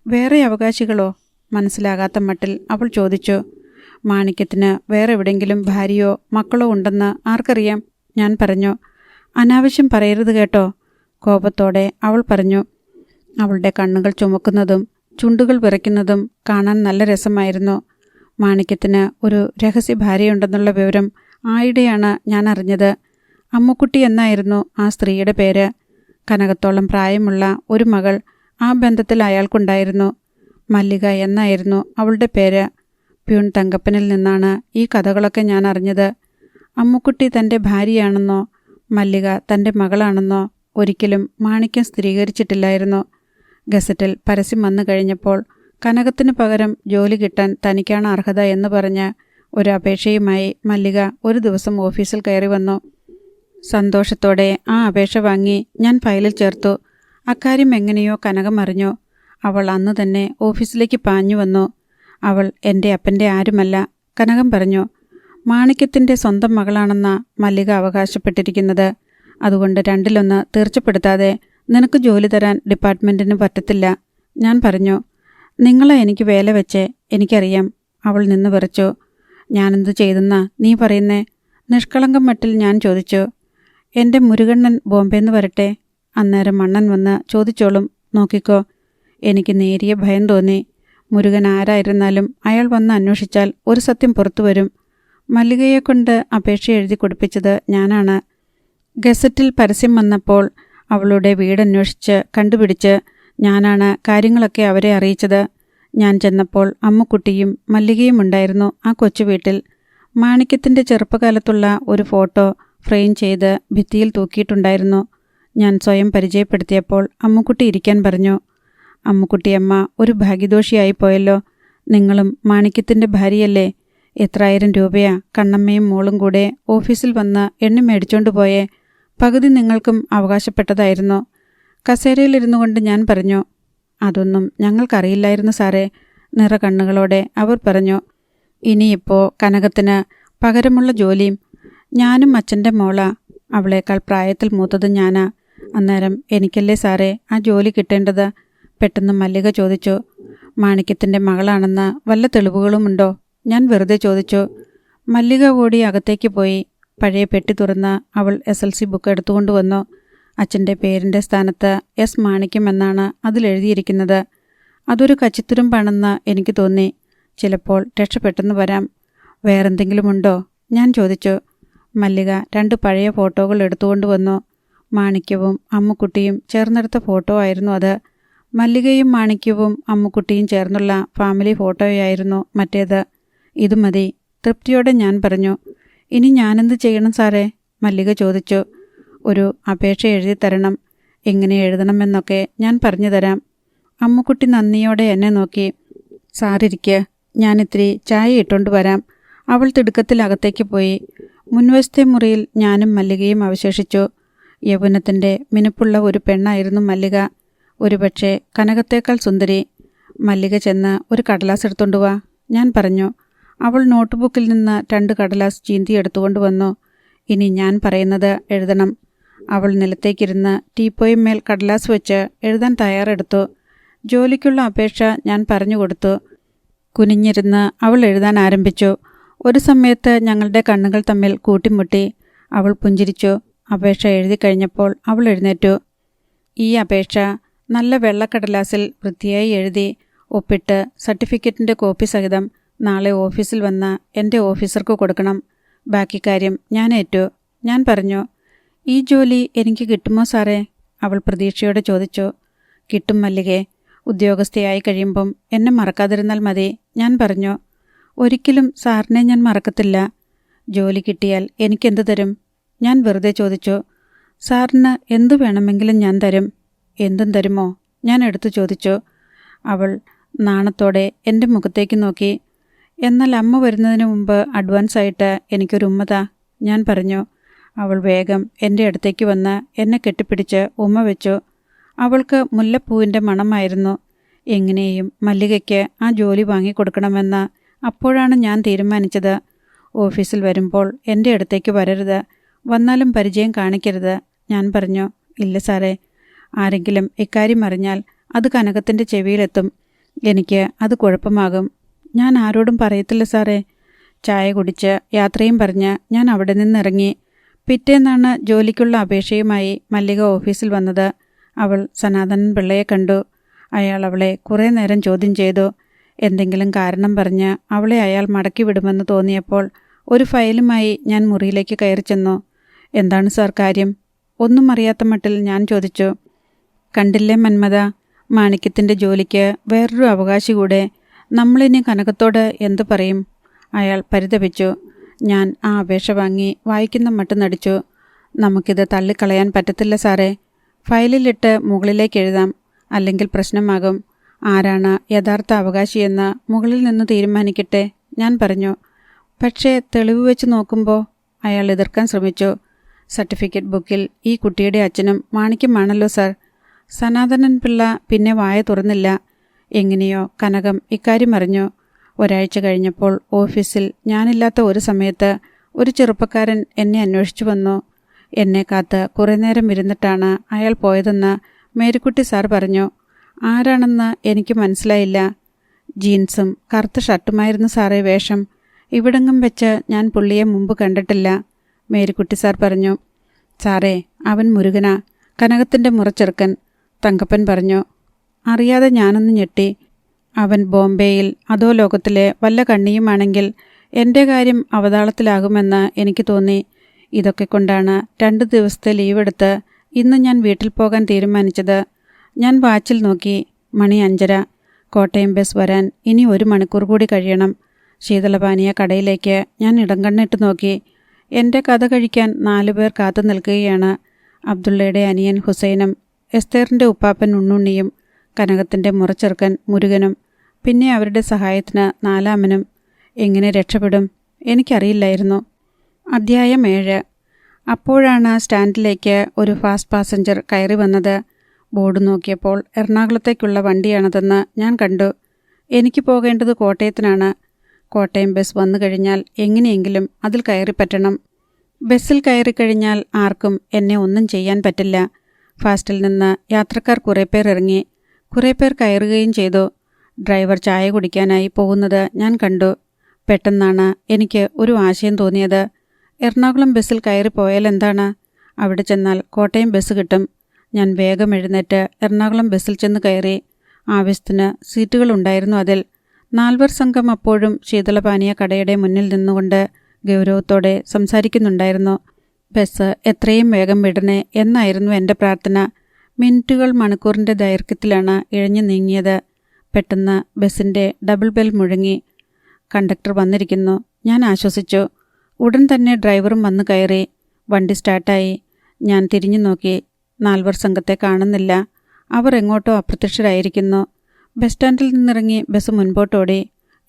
വേറെ അവകാശികളോ? മനസ്സിലാകാത്ത മട്ടിൽ അവൾ ചോദിച്ചു. മാണിക്യത്തിന് വേറെ എവിടെയെങ്കിലും ഭാര്യയോ മക്കളോ ഉണ്ടെന്ന് ആർക്കറിയാം? ഞാൻ പറഞ്ഞു. അനാവശ്യം പറയരുത് കേട്ടോ, കോപത്തോടെ അവൾ പറഞ്ഞു. അവളുടെ കണ്ണുകൾ ചുമക്കുന്നതും ചുണ്ടുകൾ വിറയ്ക്കുന്നതും കാണാൻ നല്ല രസമായിരുന്നു. മാണിക്യത്തിന് ഒരു രഹസ്യ ഭാര്യയുണ്ടെന്നുള്ള വിവരം ആയിടെയാണ് ഞാൻ അറിഞ്ഞത്. അമ്മുക്കുട്ടി എന്നായിരുന്നു ആ സ്ത്രീയുടെ പേര്. കനകത്തോളം പ്രായമുള്ള ഒരു മകൾ ആ ബന്ധത്തിൽ അയാൾക്കുണ്ടായിരുന്നു. മല്ലിക എന്നായിരുന്നു അവളുടെ പേര്. പ്യൂൺ തങ്കപ്പനിൽ നിന്നാണ് ഈ കഥകളൊക്കെ ഞാൻ അറിഞ്ഞത്. അമ്മുക്കുട്ടി തൻ്റെ ഭാര്യയാണെന്നോ മല്ലിക തൻ്റെ മകളാണെന്നോ ഒരിക്കലും മാണിക്യം സ്ഥിരീകരിച്ചിട്ടില്ലായിരുന്നു. ഗസറ്റിൽ പരസ്യം വന്നു കഴിഞ്ഞപ്പോൾ കനകത്തിന് പകരം ജോലി കിട്ടാൻ തനിക്കാണ് അർഹത എന്ന് പറഞ്ഞ് ഒരു അപേക്ഷയുമായി മല്ലിക ഒരു ദിവസം ഓഫീസിൽ കയറി വന്നു. സന്തോഷത്തോടെ ആ അപേക്ഷ വാങ്ങി ഞാൻ ഫയലിൽ ചേർത്തു. അക്കാര്യം എങ്ങനെയോ കനകം അറിഞ്ഞു. അവൾ അന്ന് തന്നെ ഓഫീസിലേക്ക് പാഞ്ഞു വന്നു. അവൾ എൻ്റെ അപ്പൻ്റെ ആരുമല്ല, കനകം പറഞ്ഞു. മാണിക്യത്തിൻ്റെ സ്വന്തം മകളാണെന്ന മല്ലിക അവകാശപ്പെട്ടിരിക്കുന്നത്. അതുകൊണ്ട് രണ്ടിലൊന്ന് തീർച്ചപ്പെടുത്താതെ നിനക്ക് ജോലി തരാൻ ഡിപ്പാർട്ട്മെൻറ്റിന് പറ്റത്തില്ല. ഞാൻ പറഞ്ഞു. നിങ്ങളെ എനിക്ക് വേല വെച്ചേ, എനിക്കറിയാം. അവൾ നിന്ന് വിറച്ചു. ഞാനെന്ത് ചെയ്തെന്നാ നീ പറയുന്നേ? നിഷ്കളങ്കം മട്ടിൽ ഞാൻ ചോദിച്ചു. എൻ്റെ മുരുകണ്ണൻ ബോംബെന്ന് വരട്ടെ. അന്നേരം മണ്ണൻ വന്ന് ചോദിച്ചോളും. നോക്കിക്കോ. എനിക്ക് നേരിയ ഭയം തോന്നി. മുരുകൻ ആരായിരുന്നാലും അയാൾ വന്ന് അന്വേഷിച്ചാൽ ഒരു സത്യം പുറത്തു വരും. മല്ലികയെക്കൊണ്ട് അപേക്ഷ എഴുതി കൊടുപ്പിച്ചത് ഞാനാണ്. ഗസറ്റിൽ പരസ്യം വന്നപ്പോൾ അവളുടെ വീടന്വേഷിച്ച് കണ്ടുപിടിച്ച് ഞാനാണ് കാര്യങ്ങളൊക്കെ അവരെ അറിയിച്ചത്. ഞാൻ ചെന്നപ്പോൾ അമ്മുക്കുട്ടിയും മല്ലികയും ഉണ്ടായിരുന്നു ആ കൊച്ചു വീട്ടിൽ. മാണിക്യത്തിൻ്റെ ചെറുപ്പകാലത്തുള്ള ഒരു ഫോട്ടോ ഫ്രെയിം ചെയ്ത് ഭിത്തിയിൽ തൂക്കിയിട്ടുണ്ടായിരുന്നു. ഞാൻ സ്വയം പരിചയപ്പെടുത്തിയപ്പോൾ അമ്മുക്കുട്ടി ഇരിക്കാൻ പറഞ്ഞു. അമ്മുക്കുട്ടിയമ്മ ഒരു ഭാഗ്യദോഷിയായി പോയല്ലോ. നിങ്ങളും മാണിക്യത്തിൻ്റെ ഭാര്യയല്ലേ? എത്രായിരം രൂപയാ കണ്ണമ്മയും മോളും കൂടെ ഓഫീസിൽ വന്ന് എണ്ണി മേടിച്ചോണ്ട് പോയേ? പകുതി നിങ്ങൾക്കും അവകാശപ്പെട്ടതായിരുന്നു. കസേരയിലിരുന്നു കൊണ്ട് ഞാൻ പറഞ്ഞു. അതൊന്നും ഞങ്ങൾക്കറിയില്ലായിരുന്നു സാറേ. നിറകണ്ണുകളോടെ അവർ പറഞ്ഞു. ഇനിയിപ്പോൾ കനകത്തിന് പകരമുള്ള ജോലിയും. ഞാനും അച്ഛൻ്റെ മോളാ. അവളേക്കാൾ പ്രായത്തിൽ മൂത്തത് ഞാനാ. അന്നേരം എനിക്കല്ലേ സാറേ ആ ജോലി കിട്ടേണ്ടത്? പെട്ടെന്ന് മല്ലിക ചോദിച്ചു. മാണിക്യത്തിൻ്റെ മകളാണെന്ന് വല്ല തെളിവുകളുമുണ്ടോ? ഞാൻ വെറുതെ ചോദിച്ചു. മല്ലിക ഓടി അകത്തേക്ക് പോയി. പഴയ പെട്ടി തുറന്ന് അവൾ SLC ബുക്ക് എടുത്തുകൊണ്ട് വന്നു. അച്ഛൻ്റെ പേരിൻ്റെ സ്ഥാനത്ത് S മാണിക്യം എന്നാണ് അതിലെഴുതിയിരിക്കുന്നത്. അതൊരു കച്ചിത്തുരുമ്പാണെന്ന് എനിക്ക് തോന്നി. ചിലപ്പോൾ രക്ഷപ്പെട്ടെന്ന് വരാം. വേറെന്തെങ്കിലുമുണ്ടോ? ഞാൻ ചോദിച്ചു. മല്ലിക 2 പഴയ ഫോട്ടോകൾ എടുത്തുകൊണ്ട് വന്നു. മാണിക്യവും അമ്മുക്കുട്ടിയും ചേർന്നെടുത്ത ഫോട്ടോ ആയിരുന്നു അത്. മല്ലികയും മാണിക്യവും അമ്മുക്കുട്ടിയും ചേർന്നുള്ള ഫാമിലി ഫോട്ടോയായിരുന്നു മറ്റേത്. ഇത് മതി, തൃപ്തിയോടെ ഞാൻ പറഞ്ഞു. ഇനി ഞാനെന്ത് ചെയ്യണം സാറേ? മല്ലിക ചോദിച്ചു. ഒരു അപേക്ഷ എഴുതി തരണം. എങ്ങനെ എഴുതണമെന്നൊക്കെ ഞാൻ പറഞ്ഞു തരാം. അമ്മുക്കുട്ടി നന്ദിയോടെ എന്നെ നോക്കി. സാറിരിക്ക്, ഞാനിത്തിരി ചായ ഇട്ടുകൊണ്ട് വരാം. അവൾ തിടുക്കത്തിൽ അകത്തേക്ക് പോയി. മുൻവശത്തെ മുറിയിൽ ഞാനും മല്ലികയും അവശേഷിച്ചു. യൗവനത്തിൻ്റെ മിനുപ്പുള്ള ഒരു പെണ്ണായിരുന്നു മല്ലിക. ഒരുപക്ഷെ കനകത്തേക്കാൾ സുന്ദരി. മല്ലിക ചെന്ന് ഒരു കടലാസ് എടുത്തുകൊണ്ട് വാ, ഞാൻ പറഞ്ഞു. അവൾ നോട്ട്ബുക്കിൽ നിന്ന് 2 കടലാസ് ചീന്തി എടുത്തുകൊണ്ട് വന്നു. ഇനി ഞാൻ പറയുന്നത് എഴുതണം. അവൾ നിലത്തേക്കിരുന്ന് ടീപ്പോയിന്മേൽ കടലാസ് വെച്ച് എഴുതാൻ തയ്യാറെടുത്തു. ജോലിക്കുള്ള അപേക്ഷ ഞാൻ പറഞ്ഞു കൊടുത്തു. കുനിഞ്ഞിരുന്ന് അവൾ എഴുതാൻ ആരംഭിച്ചു. ഒരു സമയത്ത് ഞങ്ങളുടെ കണ്ണുകൾ തമ്മിൽ കൂട്ടിമുട്ടി. അവൾ പുഞ്ചിരിച്ചു. അപേക്ഷ എഴുതി കഴിഞ്ഞപ്പോൾ അവൾ എഴുന്നേറ്റു. ഈ അപേക്ഷ നല്ല വെള്ളക്കടലാസിൽ വൃത്തിയായി എഴുതി ഒപ്പിട്ട് സർട്ടിഫിക്കറ്റിൻ്റെ കോപ്പി സഹിതം നാളെ ഓഫീസിൽ വന്ന് എൻ്റെ ഓഫീസർക്ക് കൊടുക്കണം. ബാക്കി കാര്യം ഞാൻ ഏറ്റു, ഞാൻ പറഞ്ഞു. ഈ ജോലി എനിക്ക് കിട്ടുമോ സാറേ? അവൾ പ്രതീക്ഷയോടെ ചോദിച്ചു. കിട്ടും മല്ലികേ. ഉദ്യോഗസ്ഥയായി കഴിയുമ്പം എന്നെ മറക്കാതിരുന്നാൽ മതി, ഞാൻ പറഞ്ഞു. ഒരിക്കലും സാറിനെ ഞാൻ മറക്കത്തില്ല. ജോലി കിട്ടിയാൽ എനിക്കെന്ത് തരും? ഞാൻ വെറുതെ ചോദിച്ചു. സാറിന് എന്തു വേണമെങ്കിലും ഞാൻ തരും. എന്തും തരുമോ? ഞാൻ എടുത്തു ചോദിച്ചു. അവൾ നാണത്തോടെ എൻ്റെ മുഖത്തേക്ക് നോക്കി. എന്നാൽ അമ്മ വരുന്നതിന് മുമ്പ് അഡ്വാൻസായിട്ട് എനിക്കൊരു ഉമ്മതാ, ഞാൻ പറഞ്ഞു. അവൾ വേഗം എൻ്റെ അടുത്തേക്ക് വന്ന് എന്നെ കെട്ടിപ്പിടിച്ച് ഉമ്മ വെച്ചു. അവൾക്ക് മുല്ലപ്പൂവിൻ്റെ മണമായിരുന്നു. എങ്ങനെയും മല്ലികയ്ക്ക് ആ ജോലി വാങ്ങിക്കൊടുക്കണമെന്ന് അപ്പോഴാണ് ഞാൻ തീരുമാനിച്ചത്. ഓഫീസിൽ വരുമ്പോൾ എൻ്റെ അടുത്തേക്ക് വരരുത്, വന്നാലും പരിചയം കാണിക്കരുത്, ഞാൻ പറഞ്ഞു. ഇല്ല സാറേ, ആരെങ്കിലും ഇക്കാര്യം അറിഞ്ഞാൽ അത് കനകത്തിൻ്റെ ചെവിയിലെത്തും. എനിക്ക് അത് കുഴപ്പമാകും. ഞാൻ ആരോടും പറയത്തില്ല സാറേ. ചായ കുടിച്ച് യാത്രയും പറഞ്ഞ് ഞാൻ അവിടെ നിന്നിറങ്ങി. പിറ്റേന്നാണ് ജോലിക്കുള്ള അപേക്ഷയുമായി മല്ലിക ഓഫീസിൽ വന്നത്. അവൾ സനാതനൻ പിള്ളയെ കണ്ടു. അയാൾ അവളെ കുറേ നേരം ചോദ്യം ചെയ്തു. എന്തെങ്കിലും കാരണം പറഞ്ഞ് അവളെ അയാൾ മടക്കി വിടുമെന്ന് തോന്നിയപ്പോൾ ഒരു ഫയലുമായി ഞാൻ മുറിയിലേക്ക് കയറി ചെന്നു. എന്താണ് സാർ കാര്യം? ഒന്നും അറിയാത്ത മട്ടിൽ ഞാൻ ചോദിച്ചു. കണ്ടില്ലേ മന്മത, മാണിക്യത്തിൻ്റെ ജോലിക്ക് വേറൊരു അവകാശി കൂടെ. നമ്മളിനി കനകത്തോട് എന്തു പറയും? അയാൾ പരിതപിച്ചു. ഞാൻ ആ അപേക്ഷ വാങ്ങി വായിക്കുന്ന മട്ട് നടിച്ചു. നമുക്കിത് തള്ളിക്കളയാൻ പറ്റത്തില്ല സാറേ. ഫയലിലിട്ട് മുകളിലേക്ക് എഴുതാം, അല്ലെങ്കിൽ പ്രശ്നമാകും. ആരാണ് യഥാർത്ഥ അവകാശിയെന്ന് മുകളിൽ നിന്ന് തീരുമാനിക്കട്ടെ, ഞാൻ പറഞ്ഞു. പക്ഷേ തെളിവ് വെച്ച് നോക്കുമ്പോൾ, അയാൾ എതിർക്കാൻ ശ്രമിച്ചു. സർട്ടിഫിക്കറ്റ് ബുക്കിൽ ഈ കുട്ടിയുടെ അച്ഛനും മാണിക്യമാണല്ലോ സാർ. സനാതനൻ പിള്ള പിന്നെ വായ തുറന്നില്ല. എങ്ങനെയോ കനകം ഇക്കാര്യം അറിഞ്ഞു. ഒരാഴ്ച കഴിഞ്ഞപ്പോൾ ഓഫീസിൽ ഞാനില്ലാത്ത ഒരു സമയത്ത് ഒരു ചെറുപ്പക്കാരൻ എന്നെ അന്വേഷിച്ചു വന്നു. എന്നെ കാത്ത് കുറേ നേരം ഇരുന്നിട്ടാണ് അയാൾ പോയതെന്ന് മേരിക്കുട്ടി സാർ പറഞ്ഞു. ആരാണെന്ന് എനിക്ക് മനസ്സിലായില്ല. ജീൻസും കറുത്ത ഷർട്ടുമായിരുന്നു സാറേ വേഷം. ഇവിടെങ്ങും വെച്ച് ഞാൻ പുള്ളിയെ മുമ്പ് കണ്ടിട്ടില്ല. മേരിക്കുട്ടി സാർ പറഞ്ഞു. സാറേ, അവൻ മുരുകനാ, കനകത്തിൻ്റെ മുറച്ചെറുക്കൻ, തങ്കപ്പൻ പറഞ്ഞു. അറിയാതെ ഞാനൊന്ന് ഞെട്ടി. അവൻ ബോംബെയിൽ അതോ ലോകത്തിലെ വല്ല കണ്ണിയുമാണെങ്കിൽ എൻ്റെ കാര്യം അവതാളത്തിലാകുമെന്ന് എനിക്ക് തോന്നി. ഇതൊക്കെ കൊണ്ടാണ് 2 ദിവസത്തെ ലീവെടുത്ത് ഇന്ന് ഞാൻ വീട്ടിൽ പോകാൻ തീരുമാനിച്ചത്. ഞാൻ വാച്ചിൽ നോക്കി. മണി 5:30. കോട്ടയം ബസ് വരാൻ ഇനി 1 മണിക്കൂർ കൂടി കഴിയണം. ശീതളപാനീയ കടയിലേക്ക് ഞാൻ ഇടം കണ്ണിട്ട് നോക്കി. എൻ്റെ കഥ കഴിക്കാൻ 4 പേർ കാത്തു നിൽക്കുകയാണ്. അബ്ദുള്ളയുടെ അനിയൻ ഹുസൈനും, എസ്തേറിൻ്റെ ഉപ്പാപ്പൻ ഉണ്ണുണ്ണിയും, കനകത്തിൻ്റെ മുറച്ചെറുക്കൻ മുരുകനും, പിന്നെ അവരുടെ സഹായത്തിന് 4-മനും. എങ്ങനെ രക്ഷപ്പെടും? എനിക്കറിയില്ലായിരുന്നു. അധ്യായം 7. അപ്പോഴാണ് സ്റ്റാൻഡിലേക്ക് ഒരു ഫാസ്റ്റ് പാസഞ്ചർ കയറി വന്നത്. ബോർഡ് നോക്കിയപ്പോൾ എറണാകുളത്തേക്കുള്ള വണ്ടിയാണതെന്ന് ഞാൻ കണ്ടു. എനിക്ക് പോകേണ്ടത് കോട്ടയത്തിനാണ്. കോട്ടയം ബസ് വന്നു കഴിഞ്ഞാൽ എങ്ങനെയെങ്കിലും അതിൽ കയറി പറ്റണം. ബസ്സിൽ കയറിക്കഴിഞ്ഞാൽ ആർക്കും എന്നെ ഒന്നും ചെയ്യാൻ പറ്റില്ല. ഫാസ്റ്റിൽ നിന്ന് യാത്രക്കാർ കുറേ പേർ ഇറങ്ങി, കുറേ പേർ കയറുകയും ചെയ്തു. ഡ്രൈവർ ചായ കുടിക്കാനായി പോകുന്നത് ഞാൻ കണ്ടു. പെട്ടെന്നാണ് എനിക്ക് ഒരു ആശയം തോന്നിയത്. എറണാകുളം ബസ്സിൽ കയറിപ്പോയാൽ എന്താണ്? അവിടെ ചെന്നാൽ കോട്ടയം ബസ് കിട്ടും. ഞാൻ വേഗം എഴുന്നേറ്റ് എറണാകുളം ബസ്സിൽ ചെന്ന് കയറി. ആവശ്യത്തിന് സീറ്റുകളുണ്ടായിരുന്നു അതിൽ. 4 സംഘം അപ്പോഴും ശീതളപാനീയ കടയുടെ മുന്നിൽ നിന്നുകൊണ്ട് ഗൗരവത്തോടെ സംസാരിക്കുന്നുണ്ടായിരുന്നു. ബസ് എത്രയും വേഗം വിടണേ എന്നായിരുന്നു എൻ്റെ പ്രാർത്ഥന. മിനിറ്റുകൾ മണിക്കൂറിൻ്റെ ദൈർഘ്യത്തിലാണ് ഇഴഞ്ഞു നീങ്ങിയത്. പെട്ടെന്ന് ബസ്സിൻ്റെ ഡബിൾ ബെൽ മുഴങ്ങി. കണ്ടക്ടർ വന്നിരിക്കുന്നു. ഞാൻ ആശ്വസിച്ചു. ഉടൻ തന്നെ ഡ്രൈവറും വന്നു കയറി. വണ്ടി സ്റ്റാർട്ടായി. ഞാൻ തിരിഞ്ഞു നോക്കി. 4 സംഘത്തെ കാണുന്നില്ല. അവർ എങ്ങോട്ടോ അപ്രത്യക്ഷരായിരിക്കുന്നു. ബസ് സ്റ്റാൻഡിൽ നിന്നിറങ്ങി ബസ് മുൻപോട്ടോടി.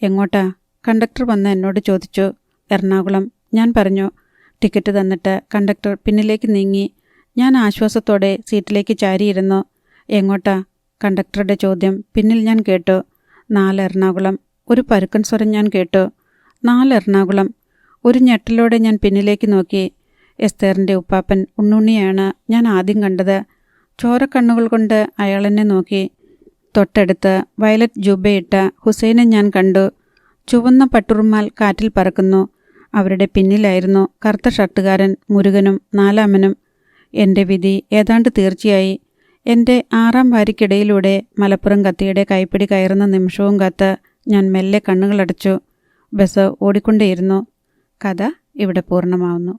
എങ്ങോട്ടാ? കണ്ടക്ടർ വന്ന് എന്നോട് ചോദിച്ചു. എറണാകുളം, ഞാൻ പറഞ്ഞു. ടിക്കറ്റ് തന്നിട്ട് കണ്ടക്ടർ പിന്നിലേക്ക് നീങ്ങി. ഞാൻ ആശ്വാസത്തോടെ സീറ്റിലേക്ക് ചാരിയിരുന്നു. എങ്ങോട്ടാ? കണ്ടക്ടറുടെ ചോദ്യം പിന്നിൽ ഞാൻ കേട്ടു. 4 എറണാകുളം. ഒരു പരുക്കൻ സ്വരം ഞാൻ കേട്ടു. 4 എറണാകുളം. ഒരു ഞെട്ടലോടെ ഞാൻ പിന്നിലേക്ക് നോക്കി. എസ്തേറിൻ്റെ ഉപ്പാപ്പൻ ഉണ്ണുണ്ണിയാണ് ഞാൻ ആദ്യം കണ്ടത്. ചോരക്കണ്ണുകൾ കൊണ്ട് അയാളെന്നെ നോക്കി. തൊട്ടടുത്ത് വയലറ്റ് ജുബയിട്ട ഹുസൈനെ ഞാൻ കണ്ടു. ചുവന്ന പട്ടുറുമാൽ കാറ്റിൽ പറക്കുന്നു. അവരുടെ പിന്നിലായിരുന്നു കറുത്ത ഷർട്ടുകാരൻ മുരുകനും 4-മനും. എൻ്റെ വിധി ഏതാണ്ട് തീർച്ചയായി. എൻ്റെ 6-ാം വാരിക്കിടയിലൂടെ മലപ്പുറം കത്തിയുടെ കൈപ്പിടി കയറുന്ന നിമിഷവും കാത്ത് ഞാൻ മെല്ലെ കണ്ണുകളടച്ചു. ബസ് ഓടിക്കൊണ്ടേയിരുന്നു. കഥ ഇവിടെ പൂർണ്ണമാവുന്നു.